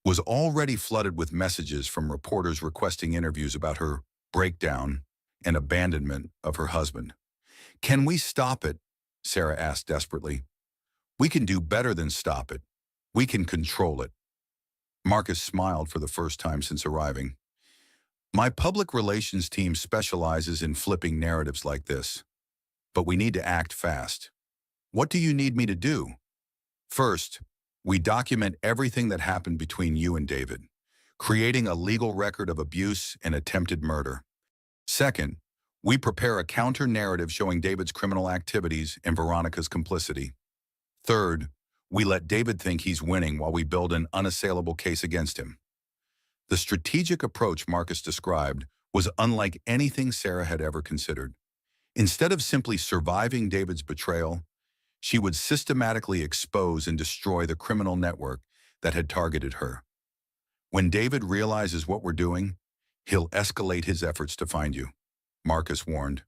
was already flooded with messages from reporters requesting interviews about her breakdown and abandonment of her husband. Can we stop it? Sarah asked desperately. We can do better than stop it. We can control it. Marcus smiled for the first time since arriving. My public relations team specializes in flipping narratives like this, but we need to act fast. What do you need me to do? First, we document everything that happened between you and David, creating a legal record of abuse and attempted murder. Second, we prepare a counter-narrative showing David's criminal activities and Veronica's complicity. Third, we let David think he's winning while we build an unassailable case against him. The strategic approach Marcus described was unlike anything Sarah had ever considered. Instead of simply surviving David's betrayal, she would systematically expose and destroy the criminal network that had targeted her. When David realizes what we're doing, he'll escalate his efforts to find you, Marcus warned.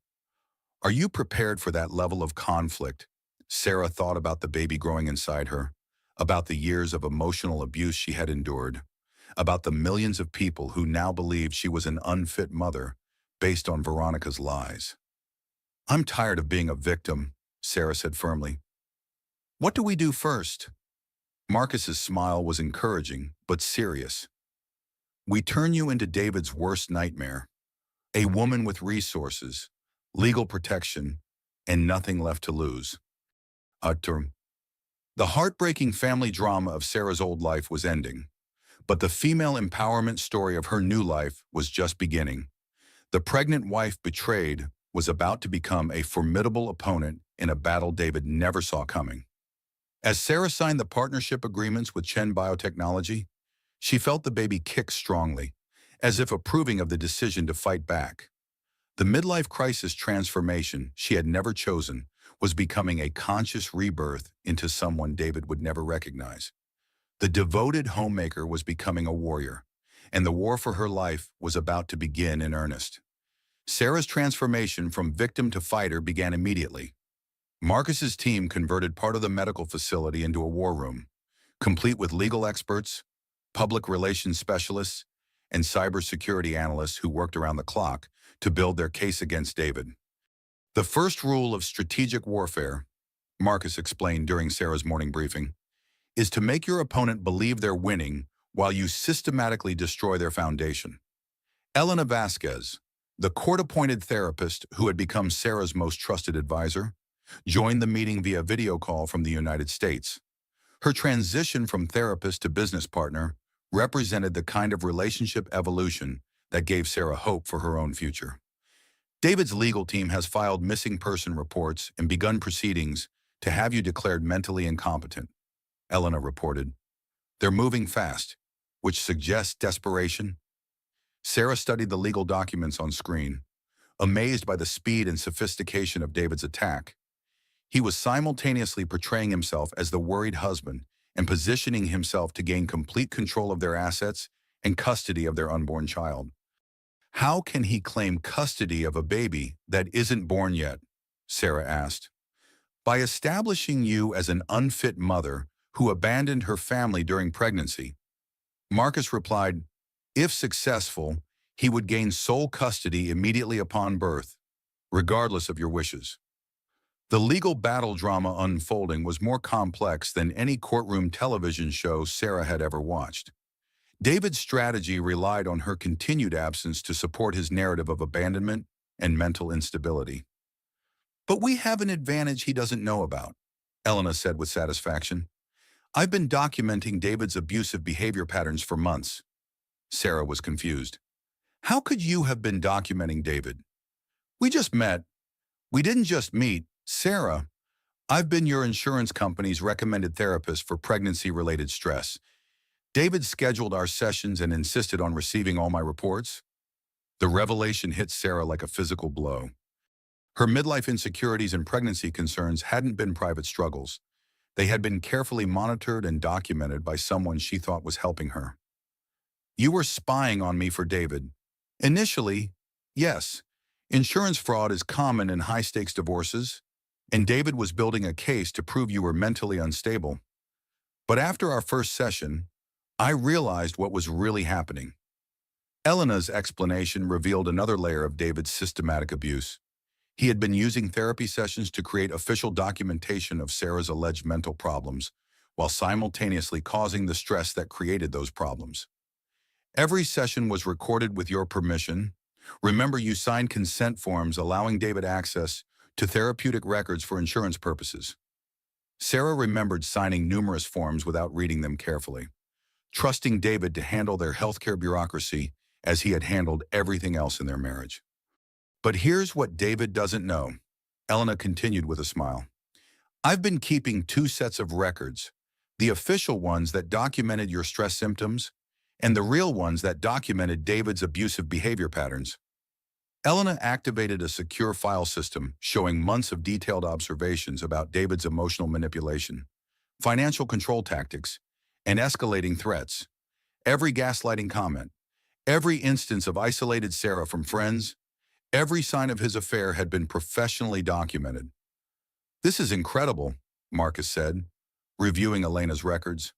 Are you prepared for that level of conflict? Sarah thought about the baby growing inside her, about the years of emotional abuse she had endured, about the millions of people who now believed she was an unfit mother based on Veronica's lies. I'm tired of being a victim, Sarah said firmly. What do we do first? Marcus's smile was encouraging, but serious. We turn you into David's worst nightmare, a woman with resources, legal protection, and nothing left to lose. The heartbreaking family drama of Sarah's old life was ending, but the female empowerment story of her new life was just beginning. The pregnant wife betrayed was about to become a formidable opponent in a battle David never saw coming. As Sarah signed the partnership agreements with Chen Biotechnology, she felt the baby kick strongly, as if approving of the decision to fight back. The midlife crisis transformation she had never chosen was becoming a conscious rebirth into someone David would never recognize. The devoted homemaker was becoming a warrior, and the war for her life was about to begin in earnest. Sarah's transformation from victim to fighter began immediately. Marcus's team converted part of the medical facility into a war room, complete with legal experts, public relations specialists, and cybersecurity analysts who worked around the clock to build their case against David. The first rule of strategic warfare, Marcus explained during Sarah's morning briefing, is to make your opponent believe they're winning while you systematically destroy their foundation. Elena Vasquez, the court-appointed therapist who had become Sarah's most trusted advisor, joined the meeting via video call from the United States. Her transition from therapist to business partner represented the kind of relationship evolution that gave Sarah hope for her own future. David's legal team has filed missing person reports and begun proceedings to have you declared mentally incompetent, Elena reported. They're moving fast, which suggests desperation. Sarah studied the legal documents on screen, amazed by the speed and sophistication of David's attack. He was simultaneously portraying himself as the worried husband and positioning himself to gain complete control of their assets and custody of their unborn child. How can he claim custody of a baby that isn't born yet? Sarah asked. By establishing you as an unfit mother who abandoned her family during pregnancy. Marcus replied, if successful, he would gain sole custody immediately upon birth, regardless of your wishes. The legal battle drama unfolding was more complex than any courtroom television show Sarah had ever watched. David's strategy relied on her continued absence to support his narrative of abandonment and mental instability. But we have an advantage he doesn't know about, Elena said with satisfaction. I've been documenting David's abusive behavior patterns for months. Sarah was confused. How could you have been documenting David? We just met. We didn't just meet. Sarah, I've been your insurance company's recommended therapist for pregnancy-related stress. David scheduled our sessions and insisted on receiving all my reports. The revelation hit Sarah like a physical blow. Her midlife insecurities and pregnancy concerns hadn't been private struggles. They had been carefully monitored and documented by someone she thought was helping her. You were spying on me for David. Initially, yes, insurance fraud is common in high-stakes divorces, and David was building a case to prove you were mentally unstable. But after our first session, I realized what was really happening. Elena's explanation revealed another layer of David's systematic abuse. He had been using therapy sessions to create official documentation of Sarah's alleged mental problems, while simultaneously causing the stress that created those problems. Every session was recorded with your permission. Remember, you signed consent forms allowing David access to therapeutic records for insurance purposes. Sarah remembered signing numerous forms without reading them carefully, trusting David to handle their healthcare bureaucracy as he had handled everything else in their marriage. But here's what David doesn't know, Elena continued with a smile. I've been keeping two sets of records, the official ones that documented your stress symptoms and the real ones that documented David's abusive behavior patterns. Elena activated a secure file system showing months of detailed observations about David's emotional manipulation, financial control tactics, and escalating threats. Every gaslighting comment, every instance of isolated Sarah from friends, every sign of his affair had been professionally documented. This is incredible, Marcus said, reviewing Elena's records.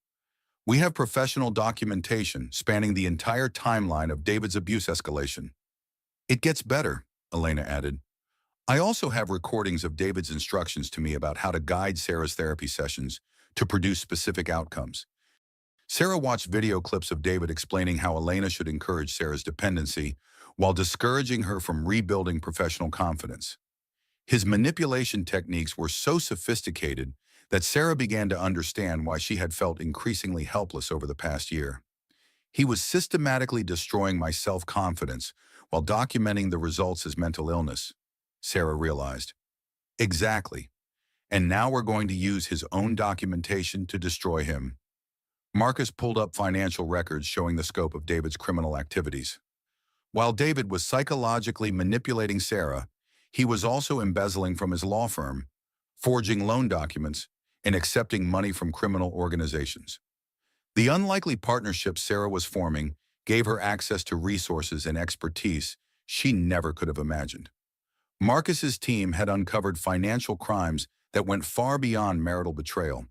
We have professional documentation spanning the entire timeline of David's abuse escalation. It gets better, Elena added. I also have recordings of David's instructions to me about how to guide Sarah's therapy sessions to produce specific outcomes. Sarah watched video clips of David explaining how Elena should encourage Sarah's dependency while discouraging her from rebuilding professional confidence. His manipulation techniques were so sophisticated that Sarah began to understand why she had felt increasingly helpless over the past year. He was systematically destroying my self-confidence while documenting the results as mental illness, Sarah realized. Exactly. And now we're going to use his own documentation to destroy him. Marcus pulled up financial records showing the scope of David's criminal activities. While David was psychologically manipulating Sarah, he was also embezzling from his law firm, forging loan documents, and accepting money from criminal organizations. The unlikely partnership Sarah was forming gave her access to resources and expertise she never could have imagined. Marcus's team had uncovered financial crimes that went far beyond marital betrayal.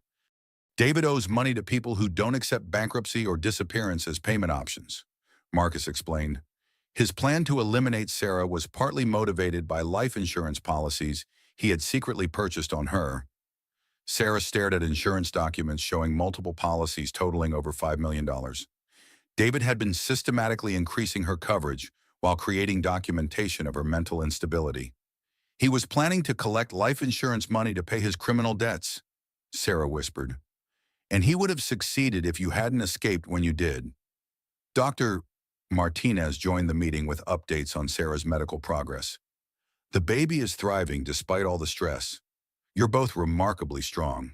David owes money to people who don't accept bankruptcy or disappearance as payment options, Marcus explained. His plan to eliminate Sarah was partly motivated by life insurance policies he had secretly purchased on her. Sarah stared at insurance documents showing multiple policies totaling over $5 million. David had been systematically increasing her coverage while creating documentation of her mental instability. He was planning to collect life insurance money to pay his criminal debts, Sarah whispered. And he would have succeeded if you hadn't escaped when you did. Dr. Martinez joined the meeting with updates on Sarah's medical progress. The baby is thriving despite all the stress. You're both remarkably strong.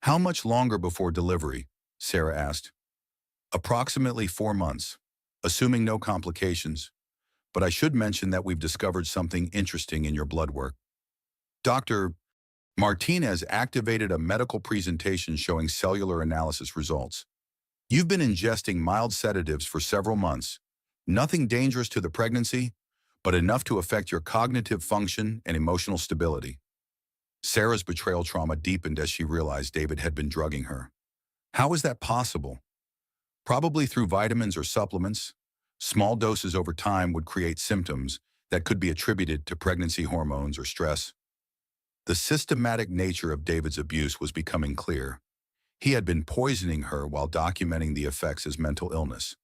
How much longer before delivery? Sarah asked. Approximately 4 months, assuming no complications. But I should mention that we've discovered something interesting in your blood work. Dr. Martinez activated a medical presentation showing cellular analysis results. You've been ingesting mild sedatives for several months. Nothing dangerous to the pregnancy, but enough to affect your cognitive function and emotional stability. Sarah's betrayal trauma deepened as she realized David had been drugging her. How is that possible? Probably through vitamins or supplements. Small doses over time would create symptoms that could be attributed to pregnancy hormones or stress. The systematic nature of David's abuse was becoming clear. He had been poisoning her while documenting the effects as mental illness,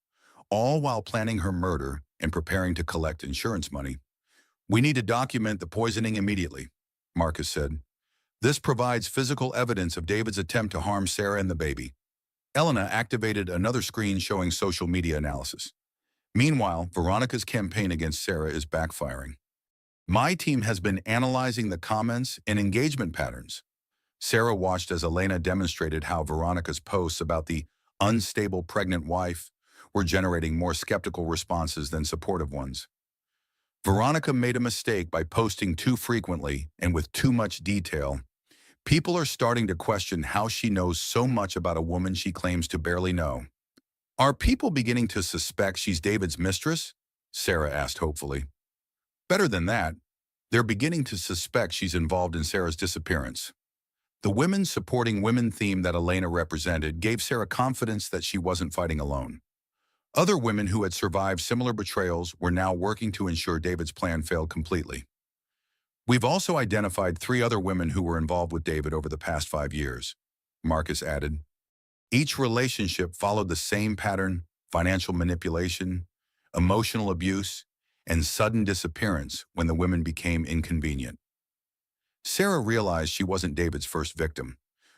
all while planning her murder and preparing to collect insurance money. We need to document the poisoning immediately, Marcus said. This provides physical evidence of David's attempt to harm Sarah and the baby. Elena activated another screen showing social media analysis. Meanwhile, Veronica's campaign against Sarah is backfiring. My team has been analyzing the comments and engagement patterns. Sarah watched as Elena demonstrated how Veronica's posts about the unstable pregnant wife were generating more skeptical responses than supportive ones. Veronica made a mistake by posting too frequently and with too much detail. People are starting to question how she knows so much about a woman she claims to barely know. Are people beginning to suspect she's David's mistress? Sarah asked hopefully. Better than that, they're beginning to suspect she's involved in Sarah's disappearance. The women supporting women theme that Elena represented gave Sarah confidence that she wasn't fighting alone. Other women who had survived similar betrayals were now working to ensure David's plan failed completely. We've also identified 3 other women who were involved with David over the past 5 years, Marcus added. Each relationship followed the same pattern: financial manipulation, emotional abuse, and sudden disappearance when the women became inconvenient. Sarah realized she wasn't David's first victim,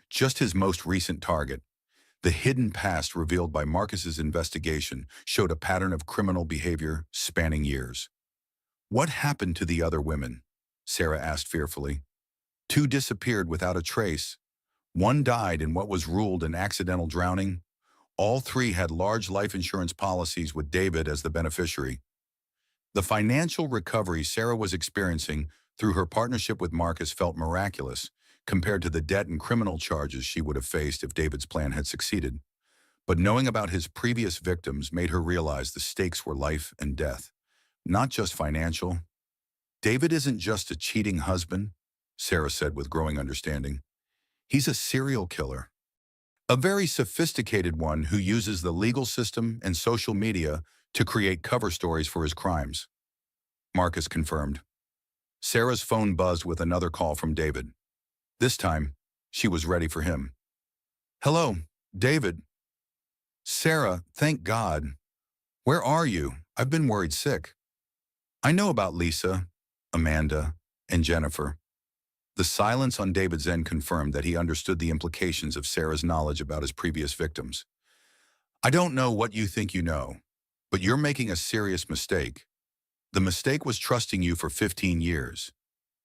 just his most recent target. The hidden past revealed by Marcus's investigation showed a pattern of criminal behavior spanning years. What happened to the other women? Sarah asked fearfully. 2 disappeared without a trace. 1 died in what was ruled an accidental drowning. All 3 had large life insurance policies with David as the beneficiary. The financial recovery Sarah was experiencing through her partnership with Marcus felt miraculous compared to the debt and criminal charges she would have faced if David's plan had succeeded. But knowing about his previous victims made her realize the stakes were life and death, not just financial. David isn't just a cheating husband, Sarah said with growing understanding. He's a serial killer. A very sophisticated one who uses the legal system and social media to create cover stories for his crimes. Marcus confirmed. Sarah's phone buzzed with another call from David. This time, she was ready for him. Hello, David. Sarah, thank God. Where are you? I've been worried sick. I know about Lisa, Amanda, and Jennifer. The silence on David's end confirmed that he understood the implications of Sarah's knowledge about his previous victims. I don't know what you think you know, but you're making a serious mistake. The mistake was trusting you for 15 years.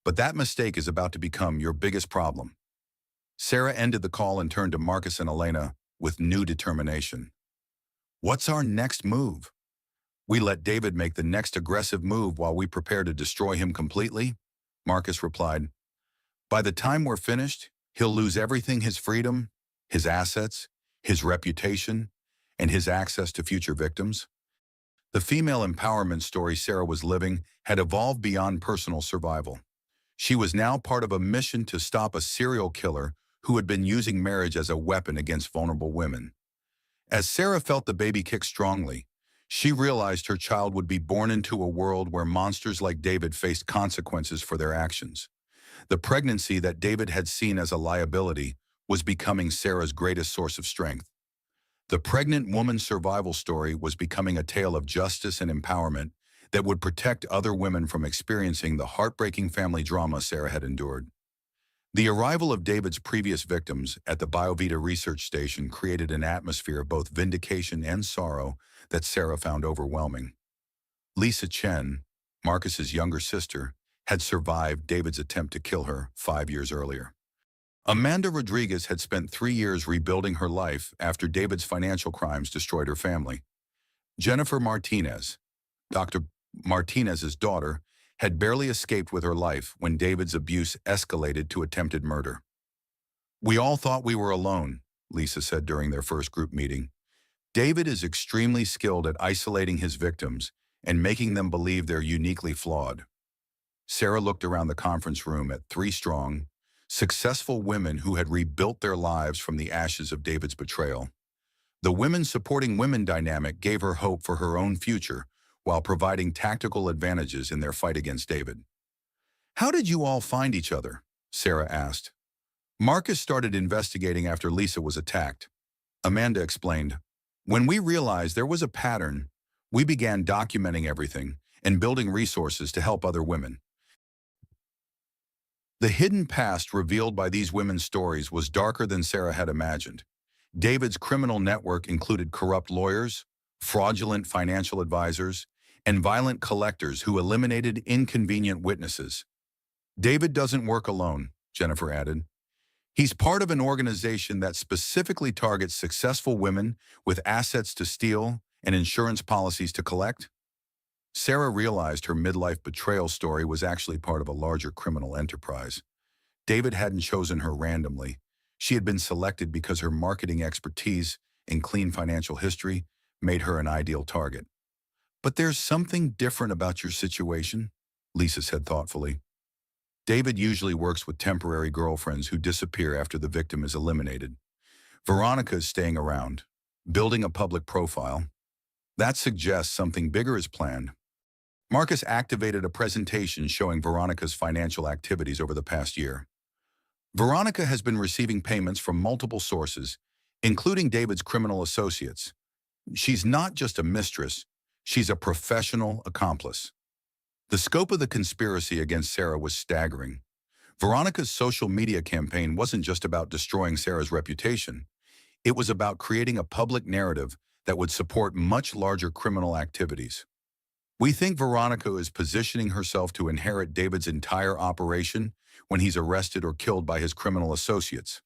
But that mistake is about to become your biggest problem. Sarah ended the call and turned to Marcus and Elena with new determination. What's our next move? We let David make the next aggressive move while we prepare to destroy him completely, Marcus replied. By the time we're finished, he'll lose everything: his freedom, his assets, his reputation, and his access to future victims. The female empowerment story Sarah was living had evolved beyond personal survival. She was now part of a mission to stop a serial killer who had been using marriage as a weapon against vulnerable women. As Sarah felt the baby kick strongly, she realized her child would be born into a world where monsters like David faced consequences for their actions. The pregnancy that David had seen as a liability was becoming Sarah's greatest source of strength. The pregnant woman's survival story was becoming a tale of justice and empowerment that would protect other women from experiencing the heartbreaking family drama Sarah had endured. The arrival of David's previous victims at the BioVita research station created an atmosphere of both vindication and sorrow that Sarah found overwhelming. Lisa Chen, Marcus's younger sister, had survived David's attempt to kill her 5 years earlier. Amanda Rodriguez had spent 3 years rebuilding her life after David's financial crimes destroyed her family. Jennifer Martinez, Dr. Martinez's daughter, had barely escaped with her life when David's abuse escalated to attempted murder. "We all thought we were alone," Lisa said during their first group meeting. "David is extremely skilled at isolating his victims and making them believe they're uniquely flawed." Sarah looked around the conference room at 3 strong, successful women who had rebuilt their lives from the ashes of David's betrayal. The women supporting women dynamic gave her hope for her own future while providing tactical advantages in their fight against David. "How did you all find each other?" Sarah asked. "Marcus started investigating after Lisa was attacked." Amanda explained, "When we realized there was a pattern, we began documenting everything and building resources to help other women." The hidden past revealed by these women's stories was darker than Sarah had imagined. David's criminal network included corrupt lawyers, fraudulent financial advisors, and violent collectors who eliminated inconvenient witnesses. "David doesn't work alone," Jennifer added. "He's part of an organization that specifically targets successful women with assets to steal and insurance policies to collect." Sarah realized her midlife betrayal story was actually part of a larger criminal enterprise. David hadn't chosen her randomly. She had been selected because her marketing expertise and clean financial history made her an ideal target. "But there's something different about your situation," Lisa said thoughtfully. "David usually works with temporary girlfriends who disappear after the victim is eliminated. Veronica is staying around, building a public profile. That suggests something bigger is planned." Marcus activated a presentation showing Veronica's financial activities over the past year. "Veronica has been receiving payments from multiple sources, including David's criminal associates. She's not just a mistress, she's a professional accomplice." The scope of the conspiracy against Sarah was staggering. Veronica's social media campaign wasn't just about destroying Sarah's reputation. It was about creating a public narrative that would support much larger criminal activities. "We think Veronica is positioning herself to inherit David's entire operation when he's arrested or killed by his criminal associates,"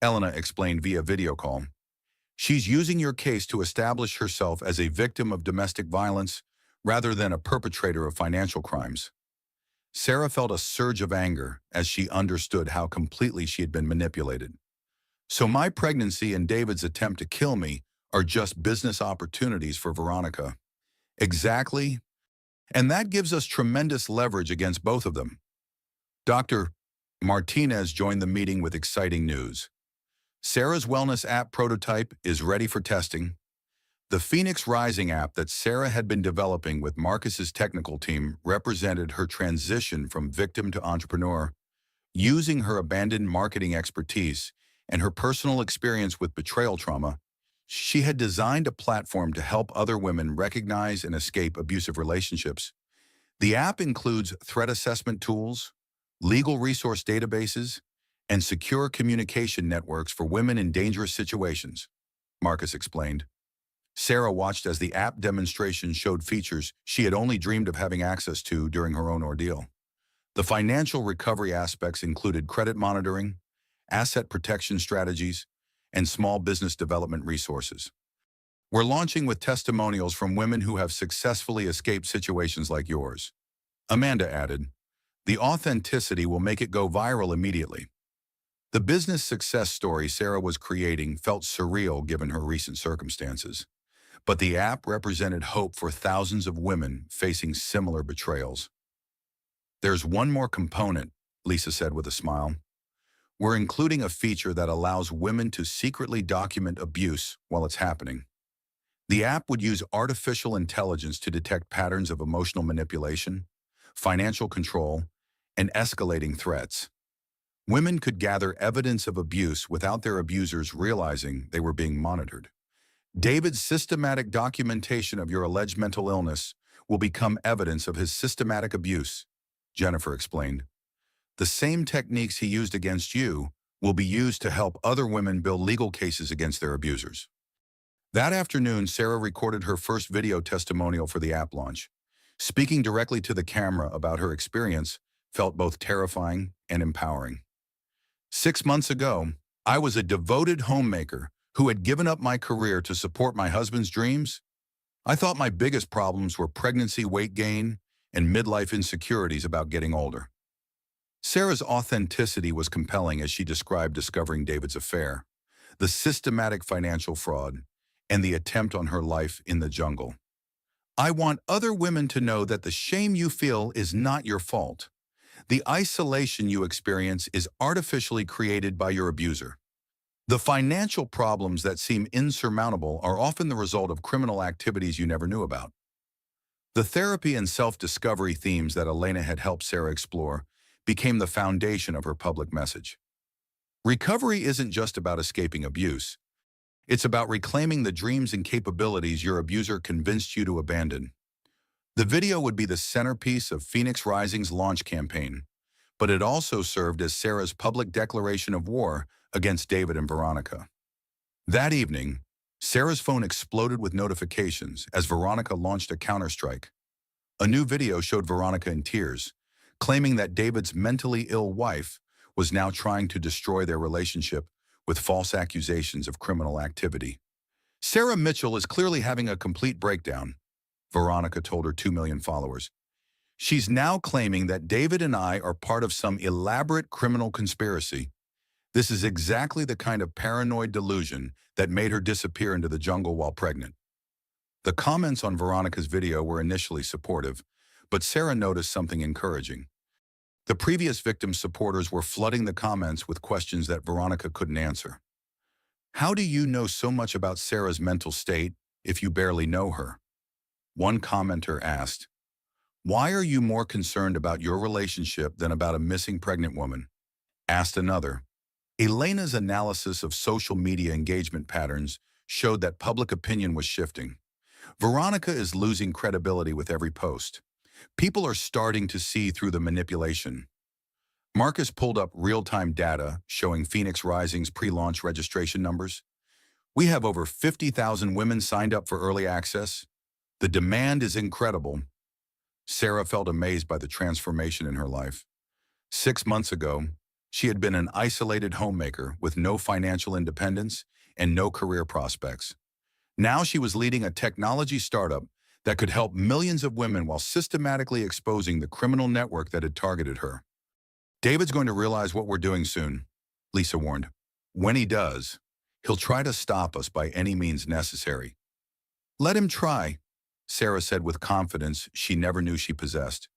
Elena explained via video call. "She's using your case to establish herself as a victim of domestic violence rather than a perpetrator of financial crimes." Sarah felt a surge of anger as she understood how completely she had been manipulated. "So my pregnancy and David's attempt to kill me are just business opportunities for Veronica." "Exactly. And that gives us tremendous leverage against both of them." Dr. Martinez joined the meeting with exciting news. Sarah's wellness app prototype is ready for testing. The Phoenix Rising app that Sarah had been developing with Marcus's technical team represented her transition from victim to entrepreneur. Using her abandoned marketing expertise and her personal experience with betrayal trauma, she had designed a platform to help other women recognize and escape abusive relationships. The app includes threat assessment tools, legal resource databases, and secure communication networks for women in dangerous situations, Marcus explained. Sarah watched as the app demonstration showed features she had only dreamed of having access to during her own ordeal. The financial recovery aspects included credit monitoring, asset protection strategies, and small business development resources. "We're launching with testimonials from women who have successfully escaped situations like yours," Amanda added. "The authenticity will make it go viral immediately." The business success story Sarah was creating felt surreal given her recent circumstances. But the app represented hope for thousands of women facing similar betrayals. "There's one more component," Lisa said with a smile. "We're including a feature that allows women to secretly document abuse while it's happening." The app would use artificial intelligence to detect patterns of emotional manipulation, financial control, and escalating threats. Women could gather evidence of abuse without their abusers realizing they were being monitored. "David's systematic documentation of your alleged mental illness will become evidence of his systematic abuse," Jennifer explained. "The same techniques he used against you will be used to help other women build legal cases against their abusers." That afternoon, Sarah recorded her first video testimonial for the app launch. Speaking directly to the camera about her experience felt both terrifying and empowering. "6 months ago, I was a devoted homemaker who had given up my career to support my husband's dreams. I thought my biggest problems were pregnancy weight gain and midlife insecurities about getting older." Sarah's authenticity was compelling as she described discovering David's affair, the systematic financial fraud, and the attempt on her life in the jungle. "I want other women to know that the shame you feel is not your fault. The isolation you experience is artificially created by your abuser. The financial problems that seem insurmountable are often the result of criminal activities you never knew about." The therapy and self-discovery themes that Elena had helped Sarah explore became the foundation of her public message. Recovery isn't just about escaping abuse. It's about reclaiming the dreams and capabilities your abuser convinced you to abandon. The video would be the centerpiece of Phoenix Rising's launch campaign, but it also served as Sarah's public declaration of war against David and Veronica. That evening, Sarah's phone exploded with notifications as Veronica launched a counterstrike. A new video showed Veronica in tears, claiming that David's mentally ill wife was now trying to destroy their relationship with false accusations of criminal activity. "Sarah Mitchell is clearly having a complete breakdown," Veronica told her 2 million followers. "She's now claiming that David and I are part of some elaborate criminal conspiracy. This is exactly the kind of paranoid delusion that made her disappear into the jungle while pregnant." The comments on Veronica's video were initially supportive, but Sarah noticed something encouraging. The previous victim's supporters were flooding the comments with questions that Veronica couldn't answer. "How do you know so much about Sarah's mental state if you barely know her?" One commenter asked. "Why are you more concerned about your relationship than about a missing pregnant woman?" asked another. Elena's analysis of social media engagement patterns showed that public opinion was shifting. Veronica is losing credibility with every post. People are starting to see through the manipulation. Marcus pulled up real-time data showing Phoenix Rising's pre-launch registration numbers. "We have over 50,000 women signed up for early access. The demand is incredible." Sarah felt amazed by the transformation in her life. 6 months ago, she had been an isolated homemaker with no financial independence and no career prospects. Now she was leading a technology startup that could help millions of women while systematically exposing the criminal network that had targeted her. "David's going to realize what we're doing soon," Lisa warned. "When he does, he'll try to stop us by any means necessary." "Let him try," Sarah said with confidence she never knew she possessed.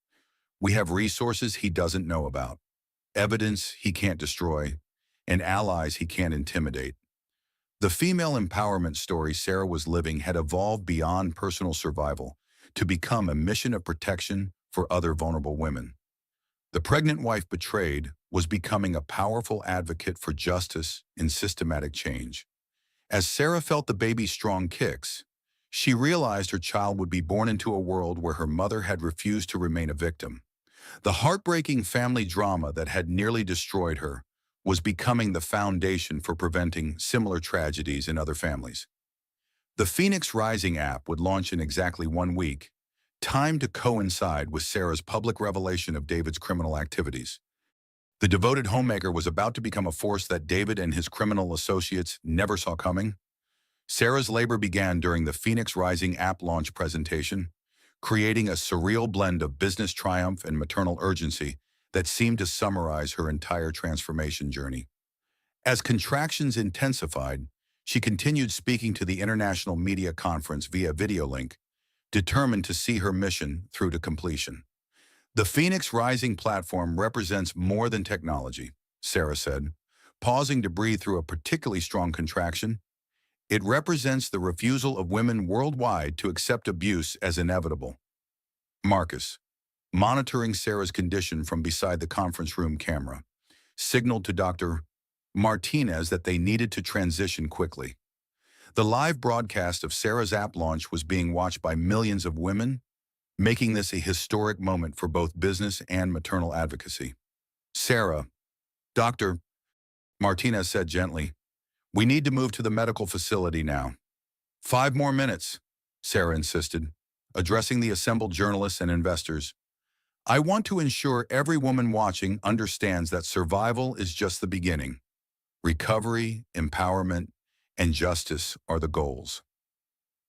"We have resources he doesn't know about, evidence he can't destroy, and allies he can't intimidate." The female empowerment story Sarah was living had evolved beyond personal survival to become a mission of protection for other vulnerable women. The pregnant wife betrayed was becoming a powerful advocate for justice and systematic change. As Sarah felt the baby's strong kicks, she realized her child would be born into a world where her mother had refused to remain a victim. The heartbreaking family drama that had nearly destroyed her was becoming the foundation for preventing similar tragedies in other families. The Phoenix Rising app would launch in exactly 1 week, timed to coincide with Sarah's public revelation of David's criminal activities. The devoted homemaker was about to become a force that David and his criminal associates never saw coming. Sarah's labor began during the Phoenix Rising app launch presentation, creating a surreal blend of business triumph and maternal urgency that seemed to summarize her entire transformation journey. As contractions intensified, She continued speaking to the international media conference via video link, determined to see her mission through to completion. The Phoenix Rising platform represents more than technology, Sarah said, pausing to breathe through a particularly strong contraction. It represents the refusal of women worldwide to accept abuse as inevitable. Marcus, monitoring Sarah's condition from beside the conference room camera, signaled to Dr. Martinez that they needed to transition quickly. The live broadcast of Sarah's app launch was being watched by millions of women, making this a historic moment for both business and maternal advocacy. Sarah, Dr. Martinez said gently, "We need to move to the medical facility now." 5 more minutes, Sarah insisted, addressing the assembled journalists and investors. "I want to ensure every woman watching understands that survival is just the beginning. Recovery, empowerment, and justice are the goals."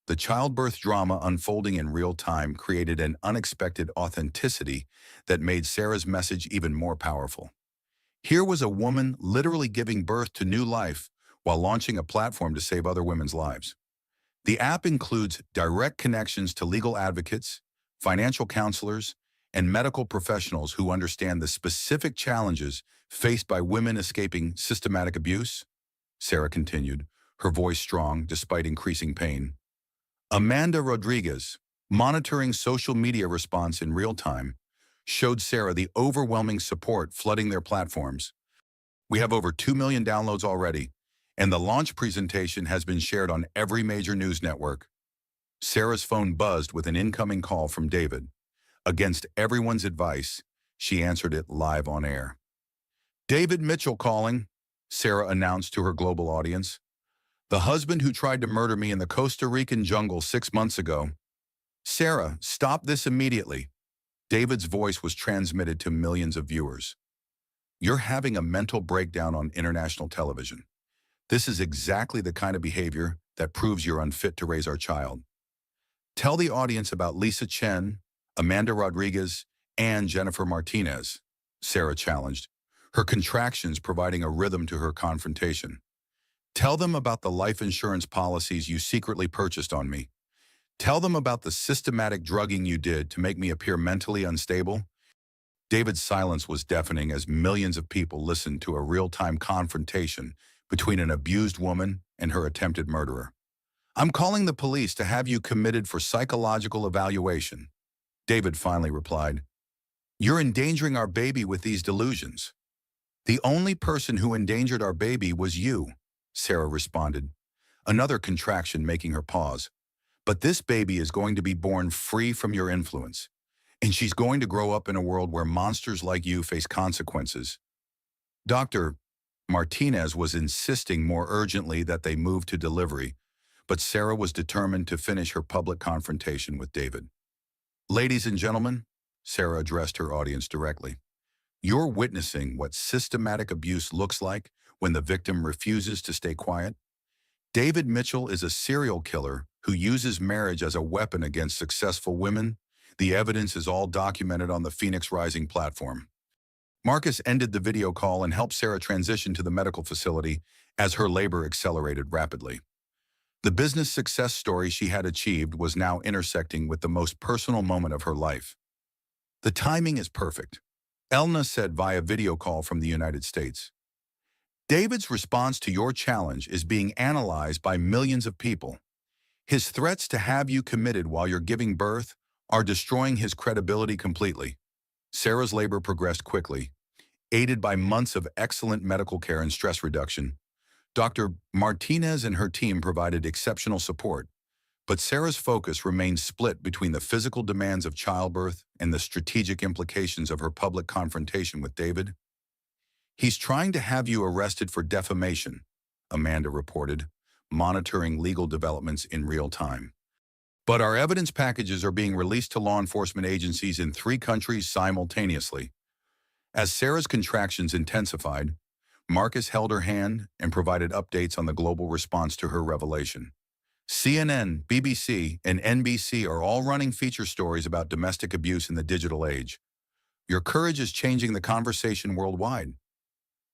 The childbirth drama unfolding in real time created an unexpected authenticity that made Sarah's message even more powerful. Here was a woman literally giving birth to new life while launching a platform to save other women's lives. The app includes direct connections to legal advocates, financial counselors, and medical professionals who understand the specific challenges faced by women escaping systematic abuse. Sarah continued, her voice strong despite increasing pain. Amanda Rodriguez, monitoring social media response in real time, showed Sarah the overwhelming support flooding their platforms. "We have over 2 million downloads already, and the launch presentation has been shared on every major news network." Sarah's phone buzzed with an incoming call from David. Against everyone's advice, she answered it live on air. "David Mitchell calling," Sarah announced to her global audience. "The husband who tried to murder me in the Costa Rican jungle 6 months ago." "Sarah, stop this immediately." David's voice was transmitted to millions of viewers. "You're having a mental breakdown on international television. This is exactly the kind of behavior that proves you're unfit to raise our child. Tell the audience about Lisa Chen, Amanda Rodriguez, and Jennifer Martinez," Sarah challenged, her contractions providing a rhythm to her confrontation. "Tell them about the life insurance policies you secretly purchased on me. Tell them about the systematic drugging you did to make me appear mentally unstable." David's silence was deafening as millions of people listened to a real-time confrontation between an abused woman and her attempted murderer. "I'm calling the police to have you committed for psychological evaluation," David finally replied. "You're endangering our baby with these delusions." "The only person who endangered our baby was you," Sarah responded, another contraction making her pause. "But this baby is going to be born free from your influence, and she's going to grow up in a world where monsters like you face consequences." Dr. Martinez was insisting more urgently that they move to delivery, but Sarah was determined to finish her public confrontation with David. "Ladies and gentlemen," Sarah addressed her audience directly, "you're witnessing what systematic abuse looks like when the victim refuses to stay quiet. David Mitchell is a serial killer who uses marriage as a weapon against successful women. The evidence is all documented on the Phoenix Rising platform." Marcus ended the video call and helped Sarah transition to the medical facility as her labor accelerated rapidly. The business success story she had achieved was now intersecting with the most personal moment of her life. "The timing is perfect," Elna said via video call from the United States. "David's response to your challenge is being analyzed by millions of people. His threats to have you committed while you're giving birth are destroying his credibility completely." Sarah's labor progressed quickly, aided by months of excellent medical care and stress reduction. Dr. Martinez and her team provided exceptional support, but Sarah's focus remained split between the physical demands of childbirth and the strategic implications of her public confrontation with David. "He's trying to have you arrested for defamation," Amanda reported, monitoring legal developments in real time. "But our evidence packages are being released to law enforcement agencies in 3 countries simultaneously." As Sarah's contractions intensified, Marcus held her hand and provided updates on the global response to her revelation. CNN, BBC, and NBC are all running feature stories about domestic abuse in the digital age. "Your courage is changing the conversation worldwide."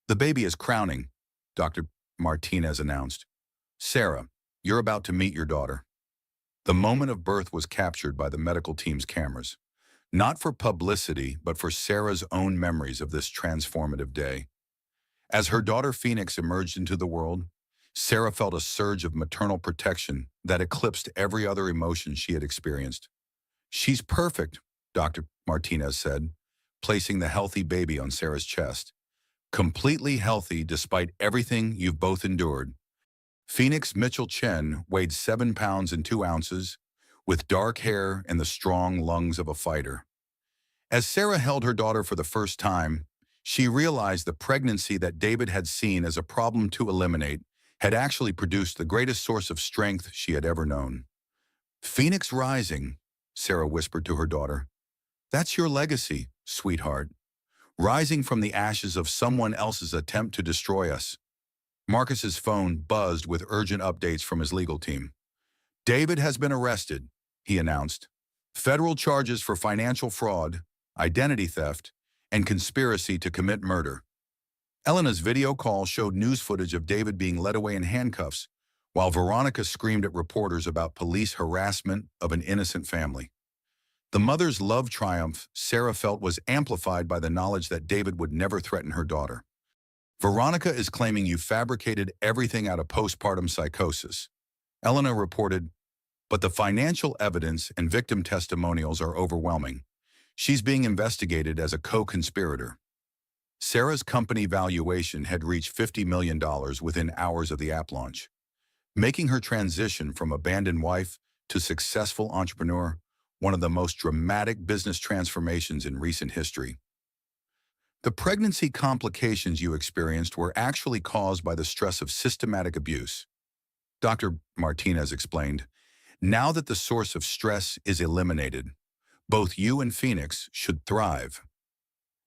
"The baby is crowning," Dr. Martinez announced. Sarah, you're about to meet your daughter. The moment of birth was captured by the medical team's cameras, not for publicity, but for Sarah's own memories of this transformative day. As her daughter Phoenix emerged into the world, Sarah felt a surge of maternal protection that eclipsed every other emotion she had experienced. "She's perfect," Dr. Martinez said, placing the healthy baby on Sarah's chest. "Completely healthy despite everything you've both endured." Phoenix Mitchell Chen weighed 7 pounds and 2 ounces, with dark hair and the strong lungs of a fighter. As Sarah held her daughter for the first time, she realized the pregnancy that David had seen as a problem to eliminate had actually produced the greatest source of strength she had ever known. "Phoenix rising," Sarah whispered to her daughter. "That's your legacy, sweetheart. Rising from the ashes of someone else's attempt to destroy us." Marcus's phone buzzed with urgent updates from his legal team. "David has been arrested," he announced. "Federal charges for financial fraud, identity theft, and conspiracy to commit murder." Elena's video call showed news footage of David being led away in handcuffs, while Veronica screamed at reporters about police harassment of an innocent family. The mother's love triumph Sarah felt was amplified by the knowledge that David would never threaten her daughter. "Veronica is claiming you fabricated everything out of postpartum psychosis," Elena reported, "but the financial evidence and victim testimonials are overwhelming. She's being investigated as a co-conspirator." Sarah's company valuation had reached $50 million within hours of the app launch, making her transition from abandoned wife to successful entrepreneur one of the most dramatic business transformations in recent history. "The pregnancy complications you experienced were actually caused by the stress of systematic abuse," Dr. Martinez explained. "Now that the source of stress is eliminated, both you and Phoenix should thrive."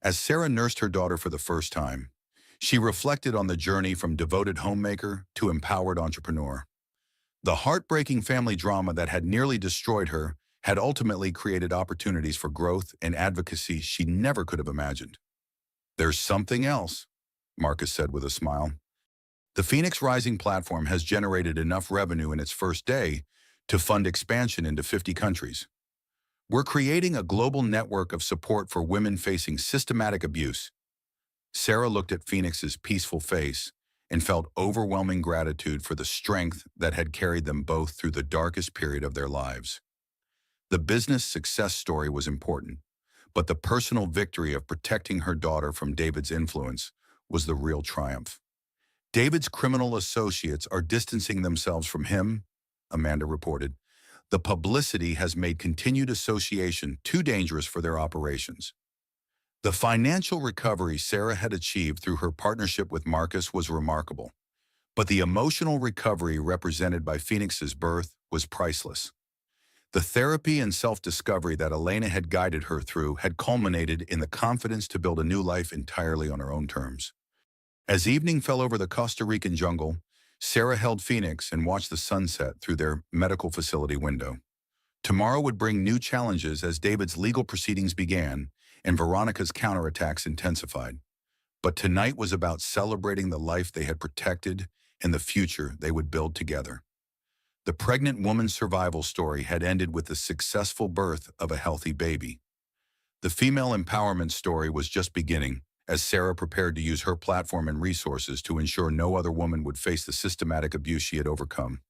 As Sarah nursed her daughter for the first time, she reflected on the journey from devoted homemaker to empowered entrepreneur. The heartbreaking family drama that had nearly destroyed her had ultimately created opportunities for growth and advocacy she never could have imagined. "There's something else," Marcus said with a smile. "The Phoenix Rising platform has generated enough revenue in its first day to fund expansion into 50 countries. We're creating a global network of support for women facing systematic abuse." Sarah looked at Phoenix's peaceful face and felt overwhelming gratitude for the strength that had carried them both through the darkest period of their lives. The business success story was important, but the personal victory of protecting her daughter from David's influence was the real triumph. "David's criminal associates are distancing themselves from him," Amanda reported. "The publicity has made continued association too dangerous for their operations." The financial recovery Sarah had achieved through her partnership with Marcus was remarkable, but the emotional recovery represented by Phoenix's birth was priceless. The therapy and self-discovery that Elena had guided her through had culminated in the confidence to build a new life entirely on her own terms. As evening fell over the Costa Rican jungle, Sarah held Phoenix and watched the sunset through their medical facility window. Tomorrow would bring new challenges as David's legal proceedings began and Veronica's counterattacks intensified. But tonight was about celebrating the life they had protected and the future they would build together. The pregnant woman's survival story had ended with the successful birth of a healthy baby. The female empowerment story was just beginning, as Sarah prepared to use her platform and resources to ensure no other woman would face the systematic abuse she had overcome.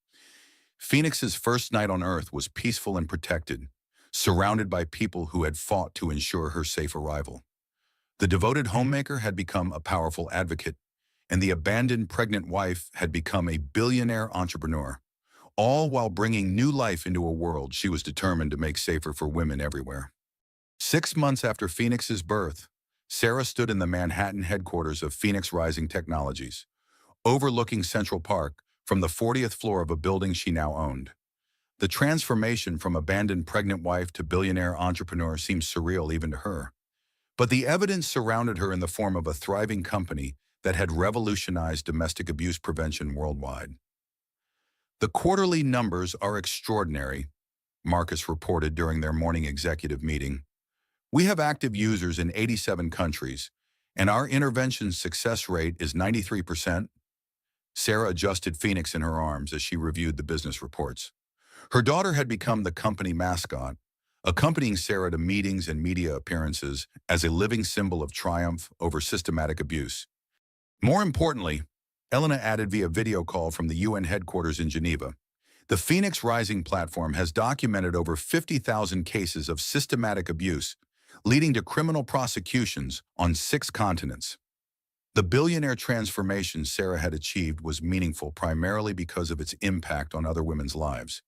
Phoenix's first night on Earth was peaceful and protected, surrounded by people who had fought to ensure her safe arrival. The devoted homemaker had become a powerful advocate, and the abandoned pregnant wife had become a billionaire entrepreneur, all while bringing new life into a world she was determined to make safer for women everywhere. 6 months after Phoenix's birth, Sarah stood in the Manhattan headquarters of Phoenix Rising Technologies, overlooking Central Park from the 40th floor of a building she now owned. The transformation from abandoned pregnant wife to billionaire entrepreneur seemed surreal even to her. But the evidence surrounded her in the form of a thriving company that had revolutionized domestic abuse prevention worldwide. "The quarterly numbers are extraordinary," Marcus reported during their morning executive meeting. "We have active users in 87 countries, and our intervention success rate is 93%. Sarah adjusted Phoenix in her arms as she reviewed the business reports. Her daughter had become the company mascot, accompanying Sarah to meetings and media appearances as a living symbol of triumph over systematic abuse. More importantly, Elena added via video call from the UN headquarters in Geneva. The Phoenix Rising platform has documented over 50,000 cases of systematic abuse, leading to criminal prosecutions on 6 continents. The billionaire transformation Sarah had achieved was meaningful primarily because of its impact on other women's lives.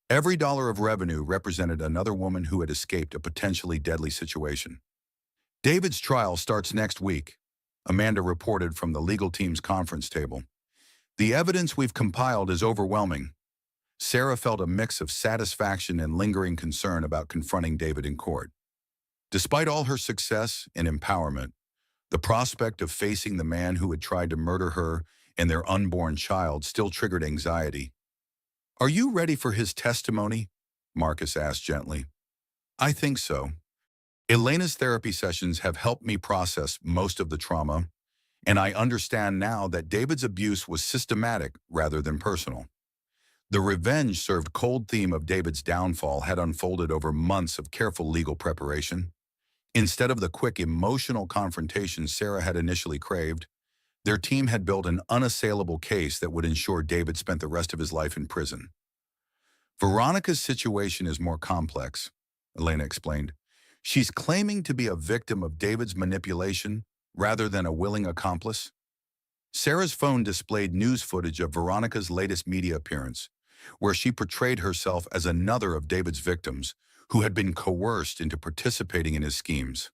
Every dollar of revenue represented another woman who had escaped a potentially deadly situation. David's trial starts next week, Amanda reported from the legal team's conference table. The evidence we've compiled is overwhelming. Sarah felt a mix of satisfaction and lingering concern about confronting David in court. Despite all her success and empowerment, the prospect of facing the man who had tried to murder her and their unborn child still triggered anxiety. "Are you ready for his testimony?" Marcus asked gently. "I think so. Elena's therapy sessions have helped me process most of the trauma, and I understand now that David's abuse was systematic rather than personal. The revenge-served cold theme of David's downfall had unfolded over months of careful legal preparation. Instead of the quick emotional confrontation Sarah had initially craved, their team had built an unassailable case that would ensure David spent the rest of his life in prison. Veronica's situation is more complex," Elena explained. "She's claiming to be a victim of David's manipulation rather than a willing accomplice." Sarah's phone displayed news footage of Veronica's latest media appearance, where she portrayed herself as another of David's victims who had been coerced into participating in his schemes.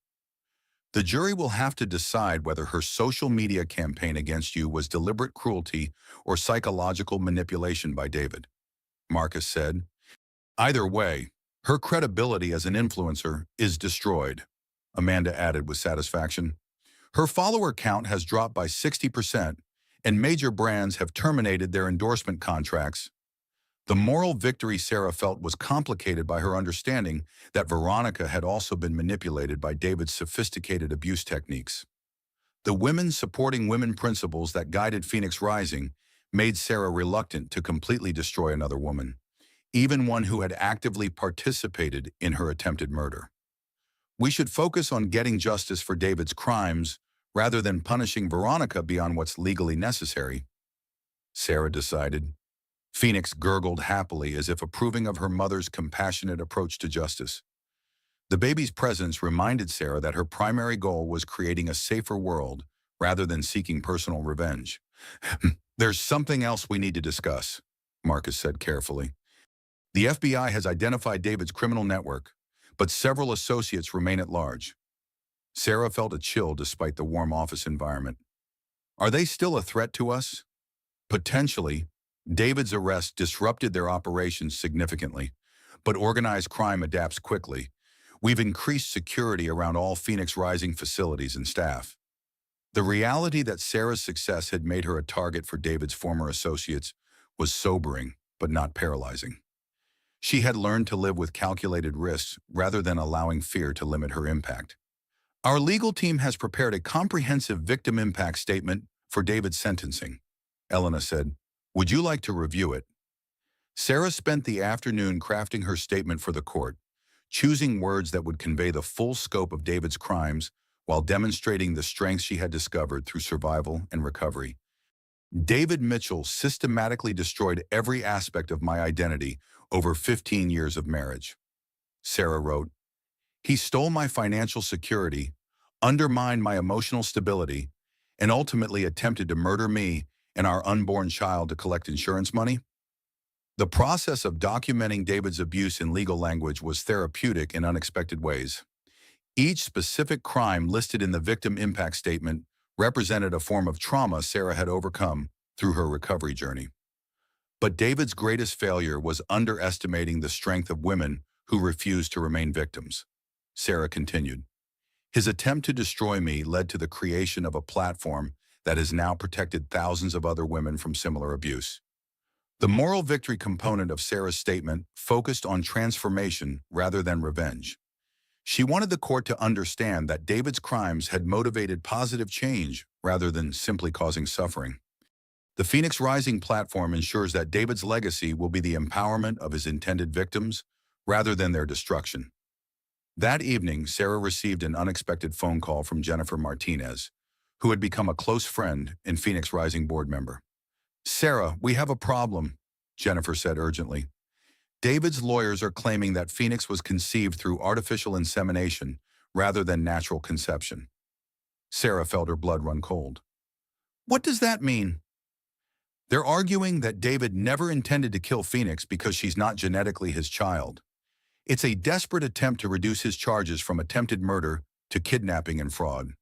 "The jury will have to decide whether her social media campaign against you was deliberate cruelty or psychological manipulation by David," Marcus said. "Either way, her credibility as an influencer is destroyed," Amanda added with satisfaction. "Her follower count has dropped by 60%, and major brands have terminated their endorsement contracts." The moral victory Sarah felt was complicated by her understanding that Veronica had also been manipulated by David's sophisticated abuse techniques. The women supporting women principles that guided Phoenix Rising made Sarah reluctant to completely destroy another woman, even one who had actively participated in her attempted murder. "We should focus on getting justice for David's crimes rather than punishing Veronica beyond what's legally necessary," Sarah decided. Phoenix gurgled happily as if approving of her mother's compassionate approach to justice. The baby's presence reminded Sarah that her primary goal was creating a safer world rather than seeking personal revenge. "There's something else we need to discuss," Marcus said carefully. "The FBI has identified David's criminal network, but several associates remain at large." Sarah felt a chill despite the warm office environment. "Are they still a threat to us?" "Potentially. David's arrest disrupted their operations significantly, but organized crime adapts quickly. We've increased security around all Phoenix Rising facilities and staff." The reality that Sarah's success had made her a target for David's former associates was sobering, but not paralyzing. She had learned to live with calculated risks rather than allowing fear to limit her impact. "Our legal team has prepared a comprehensive victim impact statement for David's sentencing," Elena said. "Would you like to review it?" Sarah spent the afternoon crafting her statement for the court, choosing words that would convey the full scope of David's crimes while demonstrating the strengths she had discovered through survival and recovery. "David Mitchell systematically destroyed every aspect of my identity over 15 years of marriage," Sarah wrote. "He stole my financial security, undermined my emotional stability, and ultimately attempted to murder me and our unborn child to collect insurance money." The process of documenting David's abuse in legal language was therapeutic in unexpected ways. Each specific crime listed in the victim impact statement represented a form of trauma Sarah had overcome through her recovery journey. But David's greatest failure was underestimating the strength of women who refused to remain victims, Sarah continued. "His attempt to destroy me led to the creation of a platform that has now protected thousands of other women from similar abuse." The moral victory component of Sarah's statement focused on transformation rather than revenge. She wanted the court to understand that David's crimes had motivated positive change rather than simply causing suffering. The Phoenix Rising platform ensures that David's legacy will be the empowerment of his intended victims rather than their destruction. That evening, Sarah received an unexpected phone call from Jennifer Martinez, who had become a close friend and Phoenix Rising board member. "Sarah, we have a problem," Jennifer said urgently. "David's lawyers are claiming that Phoenix was conceived through artificial insemination rather than natural conception." Sarah felt her blood run cold. "What does that mean?" "They're arguing that David never intended to kill Phoenix because she's not genetically his child. It's a desperate attempt to reduce his charges from attempted murder to kidnapping and fraud."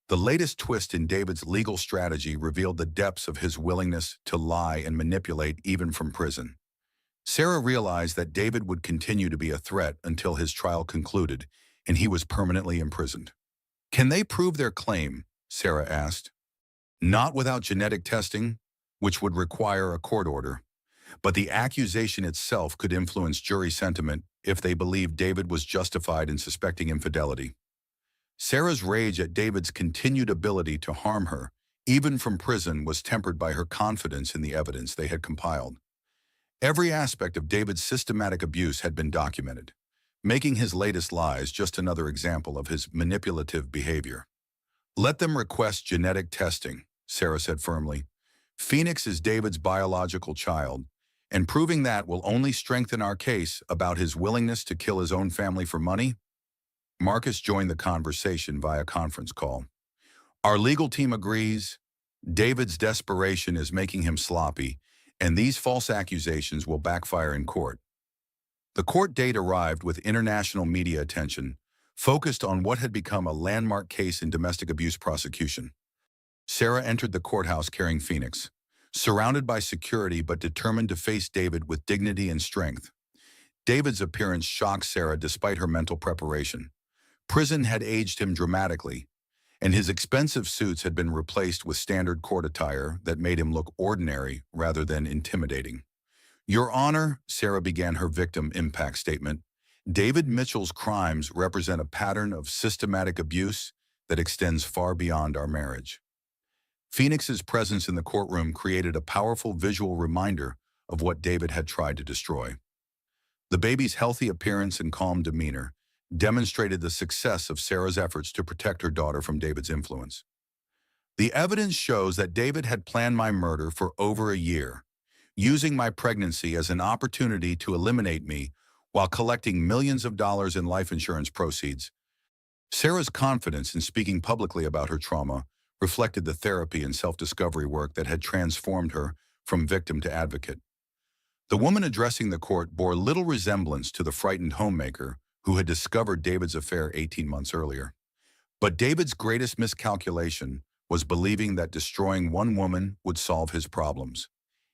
The latest twist in David's legal strategy revealed the depths of his willingness to lie and manipulate even from prison. Sarah realized that David would continue to be a threat until his trial concluded and he was permanently imprisoned. "Can they prove their claim?" Sarah asked. "Not without genetic testing, which would require a court order. But the accusation itself could influence jury sentiment if they believed David was justified in suspecting infidelity." Sarah's rage at David's continued ability to harm her, even from prison, was tempered by her confidence in the evidence they had compiled. Every aspect of David's systematic abuse had been documented, making his latest lies just another example of his manipulative behavior. "Let them request genetic testing," Sarah said firmly. "Phoenix is David's biological child, and proving that will only strengthen our case about his willingness to kill his own family for money." Marcus joined the conversation via conference call. "Our legal team agrees. David's desperation is making him sloppy, and these false accusations will backfire in court." The court date arrived with international media attention, focused on what had become a landmark case in domestic abuse prosecution. Sarah entered the courthouse carrying Phoenix, surrounded by security but determined to face David with dignity and strength. David's appearance shocked Sarah despite her mental preparation. Prison had aged him dramatically, and his expensive suits had been replaced with standard court attire that made him look ordinary rather than intimidating. "Your Honor," Sarah began her victim impact statement, "David Mitchell's crimes represent a pattern of systematic abuse that extends far beyond our marriage." Phoenix's presence in the courtroom created a powerful visual reminder of what David had tried to destroy. The baby's healthy appearance and calm demeanor demonstrated the success of Sarah's efforts to protect her daughter from David's influence. "The evidence shows that David had planned my murder for over a year, using my pregnancy as an opportunity to eliminate me while collecting millions of dollars in life insurance proceeds." Sarah's confidence in speaking publicly about her trauma reflected the therapy and self-discovery work that had transformed her from victim to advocate. The woman addressing the court bore little resemblance to the frightened homemaker who had discovered David's affair 18 months earlier. But David's greatest miscalculation was believing that destroying one woman would solve his problems.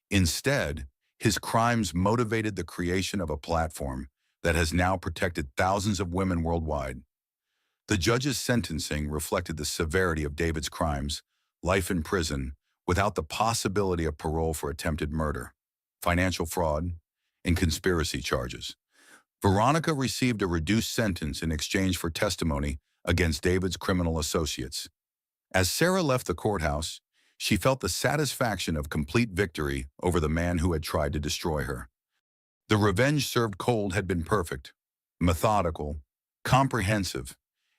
Instead, his crimes motivated the creation of a platform that has now protected thousands of women worldwide. The judge's sentencing reflected the severity of David's crimes: life in prison, without the possibility of parole for attempted murder, financial fraud, and conspiracy charges. Veronica received a reduced sentence in exchange for testimony against David's criminal associates. As Sarah left the courthouse, she felt the satisfaction of complete victory over the man who had tried to destroy her. The revenge served cold had been perfect, methodical, comprehensive,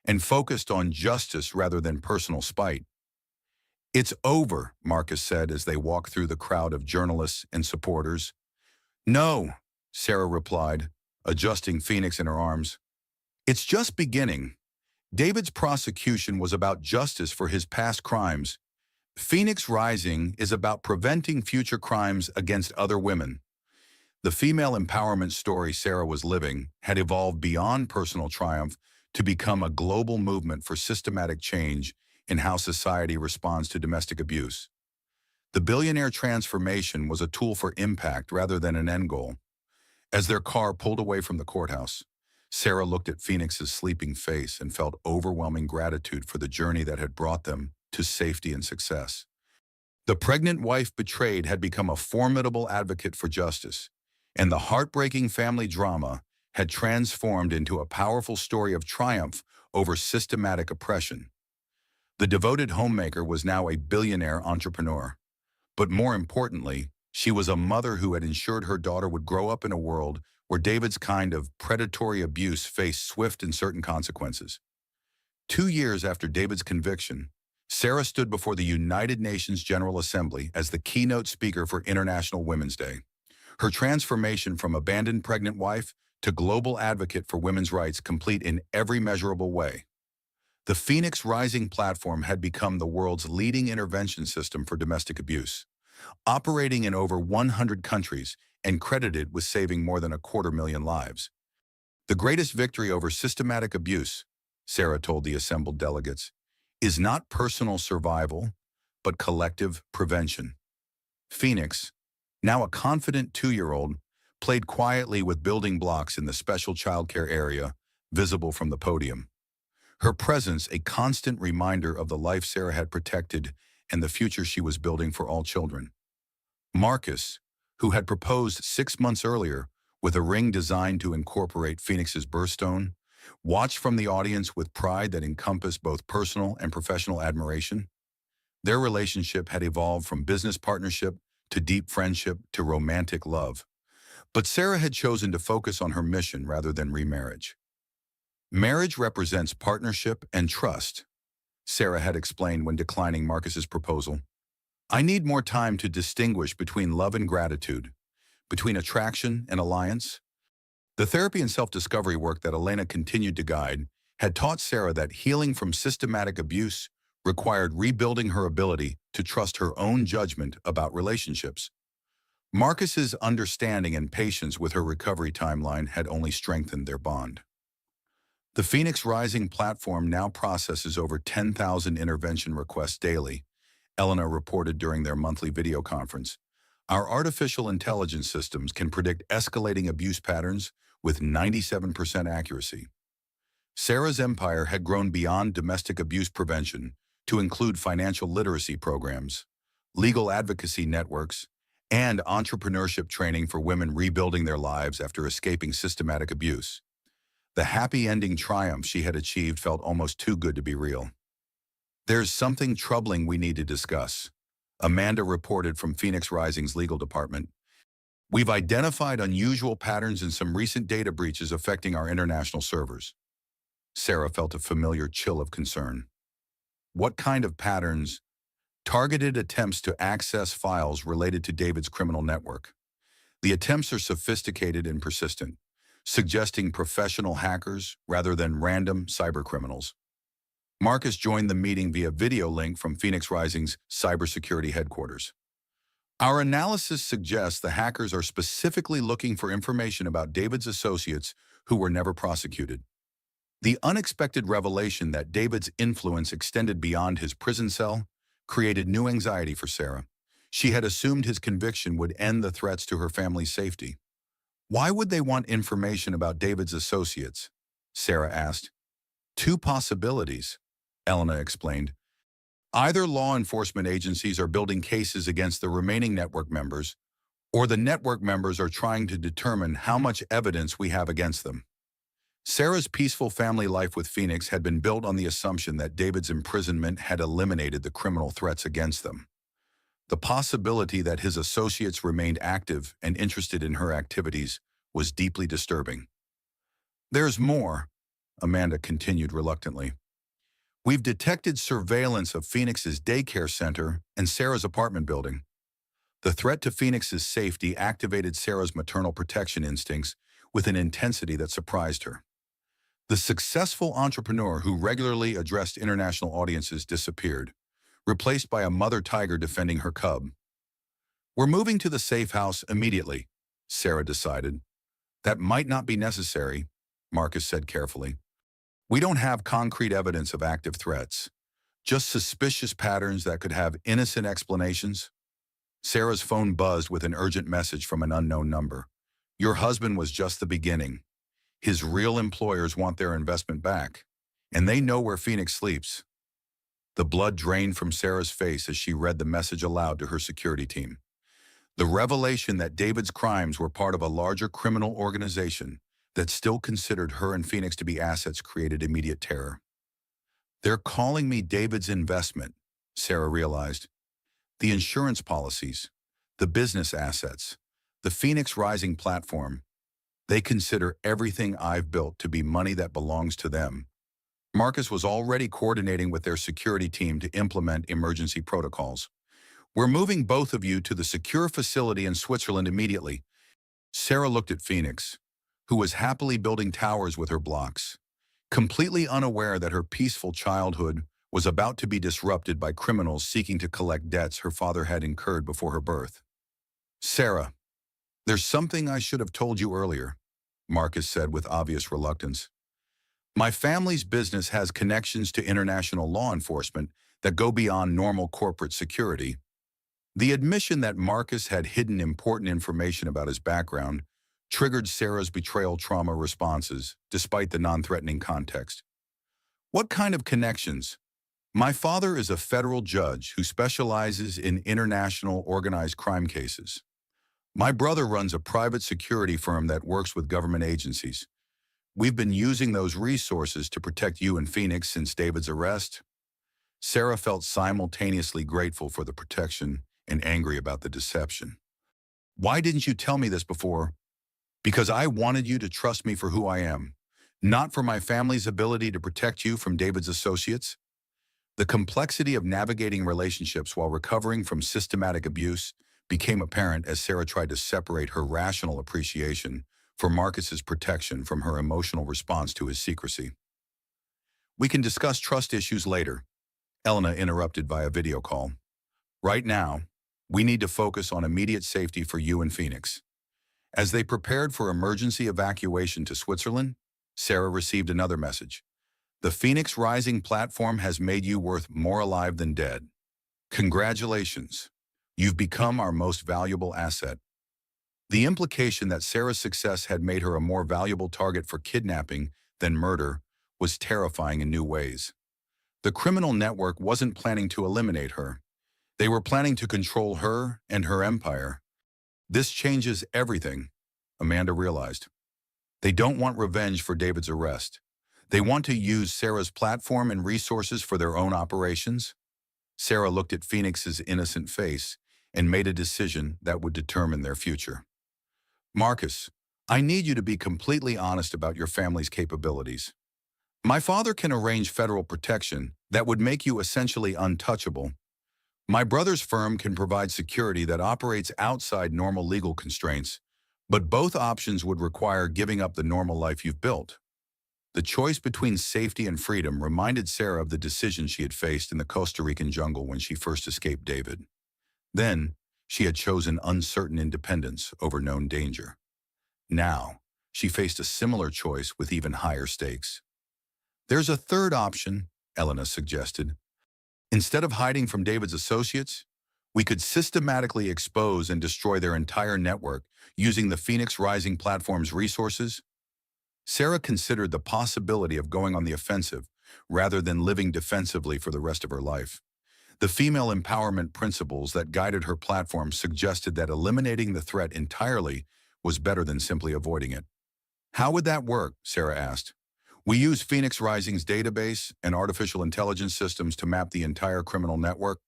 and focused on justice rather than personal spite. "It's over," Marcus said as they walked through the crowd of journalists and supporters. "No," Sarah replied, adjusting Phoenix in her arms. "It's just beginning. David's prosecution was about justice for his past crimes. Phoenix Rising is about preventing future crimes against other women." The female empowerment story Sarah was living had evolved beyond personal triumph to become a global movement for systematic change in how society responds to domestic abuse. The billionaire transformation was a tool for impact rather than an end goal. As their car pulled away from the courthouse, Sarah looked at Phoenix's sleeping face and felt overwhelming gratitude for the journey that had brought them to safety and success. The pregnant wife betrayed had become a formidable advocate for justice, and the heartbreaking family drama had transformed into a powerful story of triumph over systematic oppression. The devoted homemaker was now a billionaire entrepreneur. But more importantly, she was a mother who had ensured her daughter would grow up in a world where David's kind of predatory abuse faced swift and certain consequences. 2 years after David's conviction, Sarah stood before the United Nations General Assembly as the keynote speaker for International Women's Day. Her transformation from abandoned pregnant wife to global advocate for women's rights complete in every measurable way. The Phoenix Rising platform had become the world's leading intervention system for domestic abuse, operating in over 100 countries and credited with saving more than 250,000 lives. The greatest victory over systematic abuse, Sarah told the assembled delegates, is not personal survival, but collective prevention. Phoenix, now a confident 2-year-old, played quietly with building blocks in the special childcare area, visible from the podium. Her presence a constant reminder of the life Sarah had protected and the future she was building for all children. Marcus, who had proposed 6 months earlier with a ring designed to incorporate Phoenix's birthstone, watched from the audience with pride that encompassed both personal and professional admiration. Their relationship had evolved from business partnership to deep friendship to romantic love. But Sarah had chosen to focus on her mission rather than remarriage. Marriage represents partnership and trust, Sarah had explained when declining Marcus's proposal. I need more time to distinguish between love and gratitude, between attraction and alliance. The therapy and self-discovery work that Elena continued to guide had taught Sarah that healing from systematic abuse required rebuilding her ability to trust her own judgment about relationships. Marcus's understanding and patience with her recovery timeline had only strengthened their bond. The Phoenix Rising platform now processes over 10,000 intervention requests daily, Elena reported during their monthly video conference. Our artificial intelligence systems can predict escalating abuse patterns with 97% accuracy. Sarah's empire had grown beyond domestic abuse prevention to include financial literacy programs, legal advocacy networks, and entrepreneurship training for women rebuilding their lives after escaping systematic abuse. The happy ending triumph she had achieved felt almost too good to be real. There's something troubling we need to discuss, Amanda reported from Phoenix Rising's legal department. We've identified unusual patterns in some recent data breaches affecting our international servers. Sarah felt a familiar chill of concern. What kind of patterns? Targeted attempts to access files related to David's criminal network. The attempts are sophisticated and persistent, suggesting professional hackers rather than random cybercriminals. Marcus joined the meeting via video link from Phoenix Rising's cybersecurity headquarters. Our analysis suggests the hackers are specifically looking for information about David's associates who were never prosecuted. The unexpected revelation that David's influence extended beyond his prison cell created new anxiety for Sarah. She had assumed his conviction would end the threats to her family's safety. Why would they want information about David's associates? Sarah asked. 2 possibilities, Elena explained. Either law enforcement agencies are building cases against the remaining network members, or the network members are trying to determine how much evidence we have against them. Sarah's peaceful family life with Phoenix had been built on the assumption that David's imprisonment had eliminated the criminal threats against them. The possibility that his associates remained active and interested in her activities was deeply disturbing. There's more, Amanda continued reluctantly. We've detected surveillance of Phoenix's daycare center and Sarah's apartment building. The threat to Phoenix's safety activated Sarah's maternal protection instincts with an intensity that surprised her. The successful entrepreneur who regularly addressed international audiences disappeared, replaced by a mother tiger defending her cub. We're moving to the safe house immediately, Sarah decided. That might not be necessary, Marcus said carefully. We don't have concrete evidence of active threats, just suspicious patterns that could have innocent explanations. Sarah's phone buzzed with an urgent message from an unknown number. Your husband was just the beginning. His real employers want their investment back, and they know where Phoenix sleeps. The blood drained from Sarah's face as she read the message aloud to her security team. The revelation that David's crimes were part of a larger criminal organization that still considered her and Phoenix to be assets created immediate terror. They're calling me David's investment, Sarah realized. The insurance policies, the business assets, the Phoenix Rising platform, they consider everything I've built to be money that belongs to them. Marcus was already coordinating with their security team to implement emergency protocols. We're moving both of you to the secure facility in Switzerland immediately. Sarah looked at Phoenix, who was happily building towers with her blocks, completely unaware that her peaceful childhood was about to be disrupted by criminals seeking to collect debts her father had incurred before her birth. Sarah, there's something I should have told you earlier, Marcus said with obvious reluctance. My family's business has connections to international law enforcement that go beyond normal corporate security. The admission that Marcus had hidden important information about his background triggered Sarah's betrayal trauma responses, despite the non-threatening context. What kind of connections? My father is a federal judge who specializes in international organized crime cases. My brother runs a private security firm that works with government agencies. We've been using those resources to protect you in Phoenix since David's arrest. Sarah felt simultaneously grateful for the protection and angry about the deception. Why didn't you tell me this before? Because I wanted you to trust me for who I am, not for my family's ability to protect you from David's associates. The complexity of navigating relationships while recovering from systematic abuse became apparent as Sarah tried to separate her rational appreciation for Marcus's protection from her emotional response to his secrecy. We can discuss trust issues later, Elena interrupted via video call. Right now, we need to focus on immediate safety for you and Phoenix. As they prepared for emergency evacuation to Switzerland, Sarah received another message. The Phoenix Rising platform has made you worth more alive than dead. Congratulations. You've become our most valuable asset. The implication that Sarah's success had made her a more valuable target for kidnapping than murder was terrifying in new ways. The criminal network wasn't planning to eliminate her. They were planning to control her and her empire. This changes everything, Amanda realized. They don't want revenge for David's arrest. They want to use Sarah's platform and resources for their own operations. Sarah looked at Phoenix's innocent face and made a decision that would determine their future. Marcus, I need you to be completely honest about your family's capabilities. My father can arrange federal protection that would make you essentially untouchable. My brother's firm can provide security that operates outside normal legal constraints, but both options would require giving up the normal life you've built. The choice between safety and freedom reminded Sarah of the decision she had faced in the Costa Rican jungle when she first escaped David. Then, she had chosen uncertain independence over known danger. Now, she faced a similar choice with even higher stakes. There's a third option, Elena suggested. Instead of hiding from David's associates, we could systematically expose and destroy their entire network using the Phoenix Rising platform's resources. Sarah considered the possibility of going on the offensive rather than living defensively for the rest of her life. The female empowerment principles that guided her platform suggested that eliminating the threat entirely was better than simply avoiding it. How would that work? Sarah asked. We use Phoenix Rising's database and artificial intelligence systems to map the entire criminal network.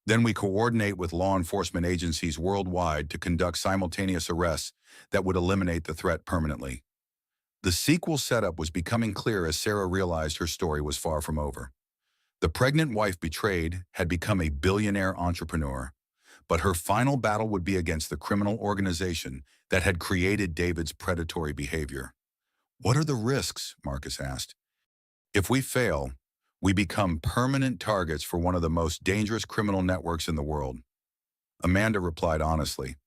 Then we coordinate with law enforcement agencies worldwide to conduct simultaneous arrests that would eliminate the threat permanently. The sequel setup was becoming clear as Sarah realized her story was far from over. The pregnant wife betrayed had become a billionaire entrepreneur, but her final battle would be against the criminal organization that had created David's predatory behavior. What are the risks? Marcus asked. If we fail, we become permanent targets for one of the most dangerous criminal networks in the world. Amanda replied honestly.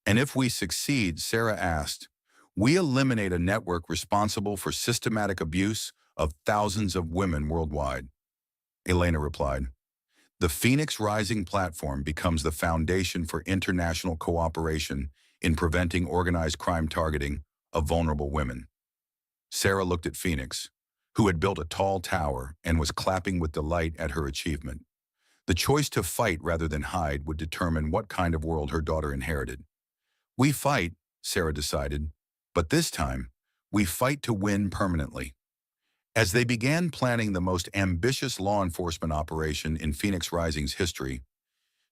And if we succeed, Sarah asked, we eliminate a network responsible for systematic abuse of thousands of women worldwide. Elena replied, the Phoenix Rising platform becomes the foundation for international cooperation in preventing organized crime targeting of vulnerable women. Sarah looked at Phoenix, who had built a tall tower and was clapping with delight at her achievement. The choice to fight rather than hide would determine what kind of world her daughter inherited. We fight, Sarah decided, but this time, we fight to win permanently. As they began planning the most ambitious law enforcement operation in Phoenix Rising's history,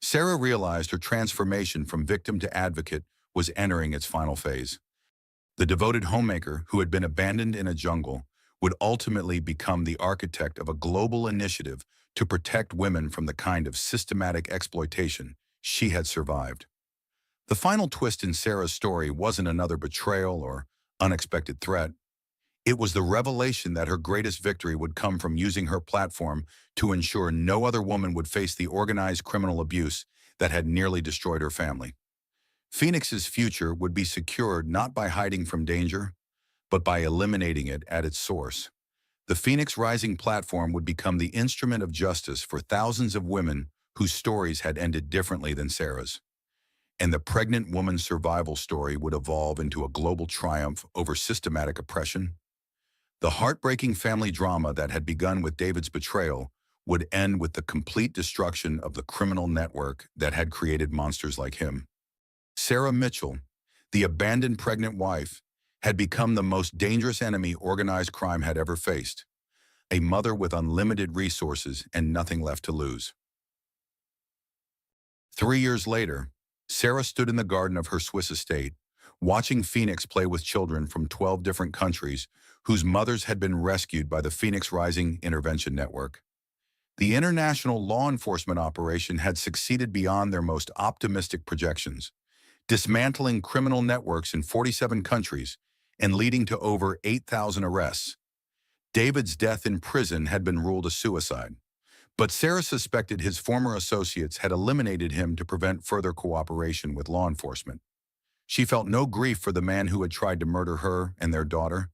Sarah realized her transformation from victim to advocate was entering its final phase. The devoted homemaker who had been abandoned in a jungle would ultimately become the architect of a global initiative to protect women from the kind of systematic exploitation she had survived. The final twist in Sarah's story wasn't another betrayal or unexpected threat. It was the revelation that her greatest victory would come from using her platform to ensure no other woman would face the organized criminal abuse that had nearly destroyed her family. Phoenix's future would be secured not by hiding from danger, but by eliminating it at its source. The Phoenix Rising platform would become the instrument of justice for thousands of women whose stories had ended differently than Sarah's. And the pregnant woman's survival story would evolve into a global triumph over systematic oppression. The heartbreaking family drama that had begun with David's betrayal would end with the complete destruction of the criminal network that had created monsters like him. Sarah Mitchell, the abandoned pregnant wife, had become the most dangerous enemy organized crime had ever faced, a mother with unlimited resources and nothing left to lose. 3 years later, Sarah stood in the garden of her Swiss estate, watching Phoenix play with children from 12 different countries whose mothers had been rescued by the Phoenix Rising Intervention Network. The international law enforcement operation had succeeded beyond their most optimistic projections, dismantling criminal networks in 47 countries and leading to over 8,000 arrests. David's death in prison had been ruled a suicide, but Sarah suspected his former associates had eliminated him to prevent further cooperation with law enforcement. She felt no grief for the man who had tried to murder her and their daughter,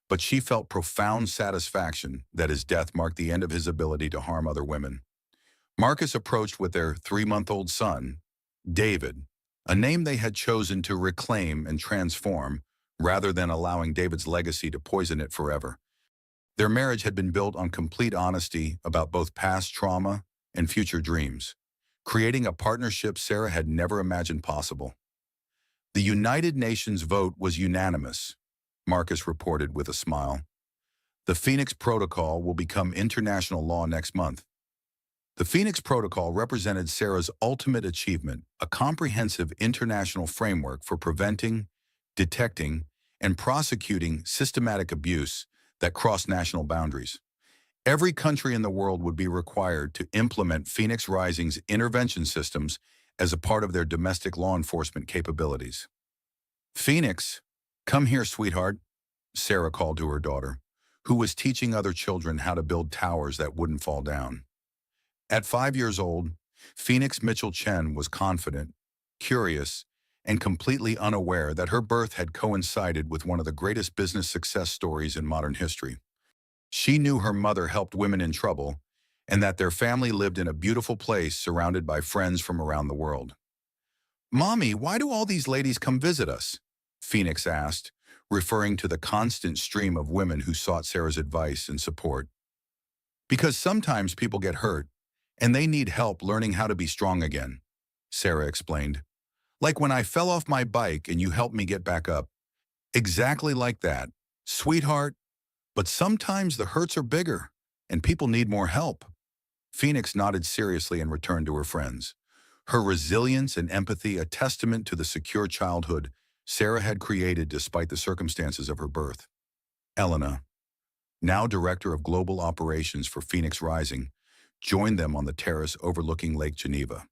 but she felt profound satisfaction that his death marked the end of his ability to harm other women. Marcus approached with their 3-month-old son, David, a name they had chosen to reclaim and transform rather than allowing David's legacy to poison it forever. Their marriage had been built on complete honesty about both past trauma and future dreams, creating a partnership Sarah had never imagined possible. The United Nations vote was unanimous, Marcus reported with a smile. The Phoenix Protocol will become international law next month. The Phoenix Protocol represented Sarah's ultimate achievement, a comprehensive international framework for preventing, detecting, and prosecuting systematic abuse that crossed national boundaries. Every country in the world would be required to implement Phoenix Rising's intervention systems as a part of their domestic law enforcement capabilities. "Phoenix, come here, sweetheart," Sarah called to her daughter, who was teaching other children how to build towers that wouldn't fall down. At 5 years old, Phoenix Mitchell Chen was confident, curious, and completely unaware that her birth had coincided with one of the greatest business success stories in modern history. She knew her mother helped women in trouble and that their family lived in a beautiful place surrounded by friends from around the world. "Mommy, why do all these ladies come visit us?" Phoenix asked, referring to the constant stream of women who sought Sarah's advice and support. "Because sometimes people get hurt, and they need help learning how to be strong again," Sarah explained. "Like when I fell off my bike and you helped me get back up. Exactly like that, sweetheart. But sometimes the hurts are bigger, and people need more help." Phoenix nodded seriously and returned to her friends, her resilience and empathy a testament to the secure childhood Sarah had created despite the circumstances of her birth. Elena, now Director of Global Operations for Phoenix Rising, joined them on the terrace overlooking Lake Geneva.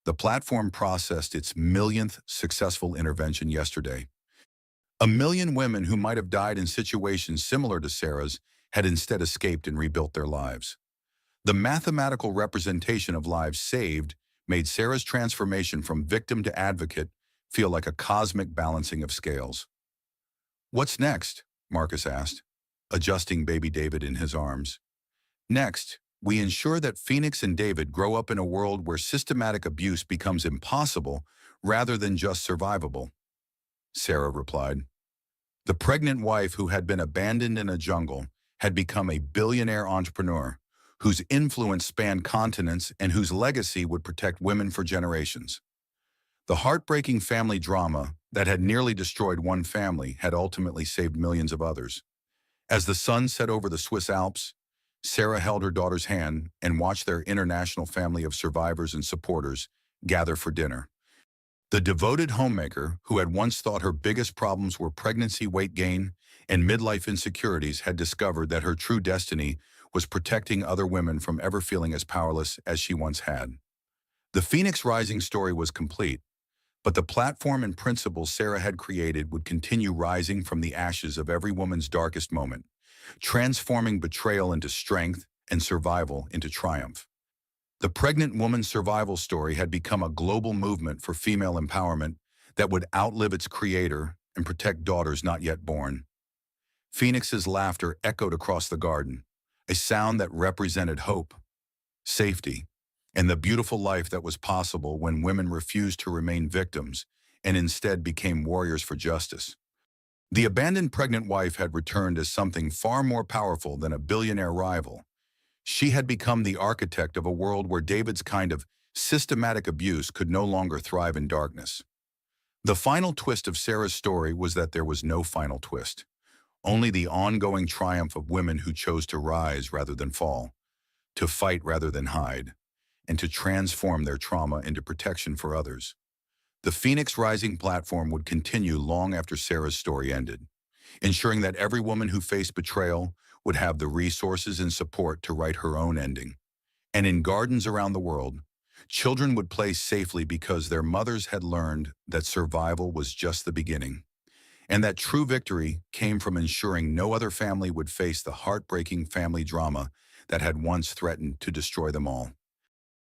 The platform processed its millionth successful intervention yesterday. 1 million women who might have died in situations similar to Sarah's had instead escaped and rebuilt their lives. The mathematical representation of lives saved made Sarah's transformation from victim to advocate feel like a cosmic balancing of scales. "What's next?" Marcus asked, adjusting baby David in his arms. "Next, we ensure that Phoenix and David grow up in a world where systematic abuse becomes impossible rather than just survivable," Sarah replied. The pregnant wife who had been abandoned in a jungle had become a billionaire entrepreneur whose influence spanned continents and whose legacy would protect women for generations. The heartbreaking family drama that had nearly destroyed one family had ultimately saved millions of others. As the sun set over the Swiss Alps, Sarah held her daughter's hand and watched their international family of survivors and supporters gather for dinner. The devoted homemaker, who had once thought her biggest problems were pregnancy weight gain and midlife insecurities, had discovered that her true destiny was protecting other women from ever feeling as powerless as she once had. The Phoenix Rising story was complete, but the platform and principles Sarah had created would continue rising from the ashes of every woman's darkest moment, transforming betrayal into strength and survival into triumph. The pregnant woman's survival story had become a global movement for female empowerment that would outlive its creator and protect daughters not yet born. Phoenix's laughter echoed across the garden, a sound that represented hope, safety, and the beautiful life that was possible when women refused to remain victims and instead became warriors for justice. The abandoned pregnant wife had returned as something far more powerful than a billionaire rival. She had become the architect of a world where David's kind of systematic abuse could no longer thrive in darkness. The final twist of Sarah's story was that there was no final twist, only the ongoing triumph of women who chose to rise rather than fall, to fight rather than hide, and to transform their trauma into protection for others. The Phoenix Rising platform would continue long after Sarah's story ended, ensuring that every woman who faced betrayal would have the resources and support to write her own ending. And in gardens around the world, children would play safely because their mothers had learned that survival was just the beginning, and that true victory came from ensuring no other family would face the heartbreaking family drama that had once threatened to destroy them all.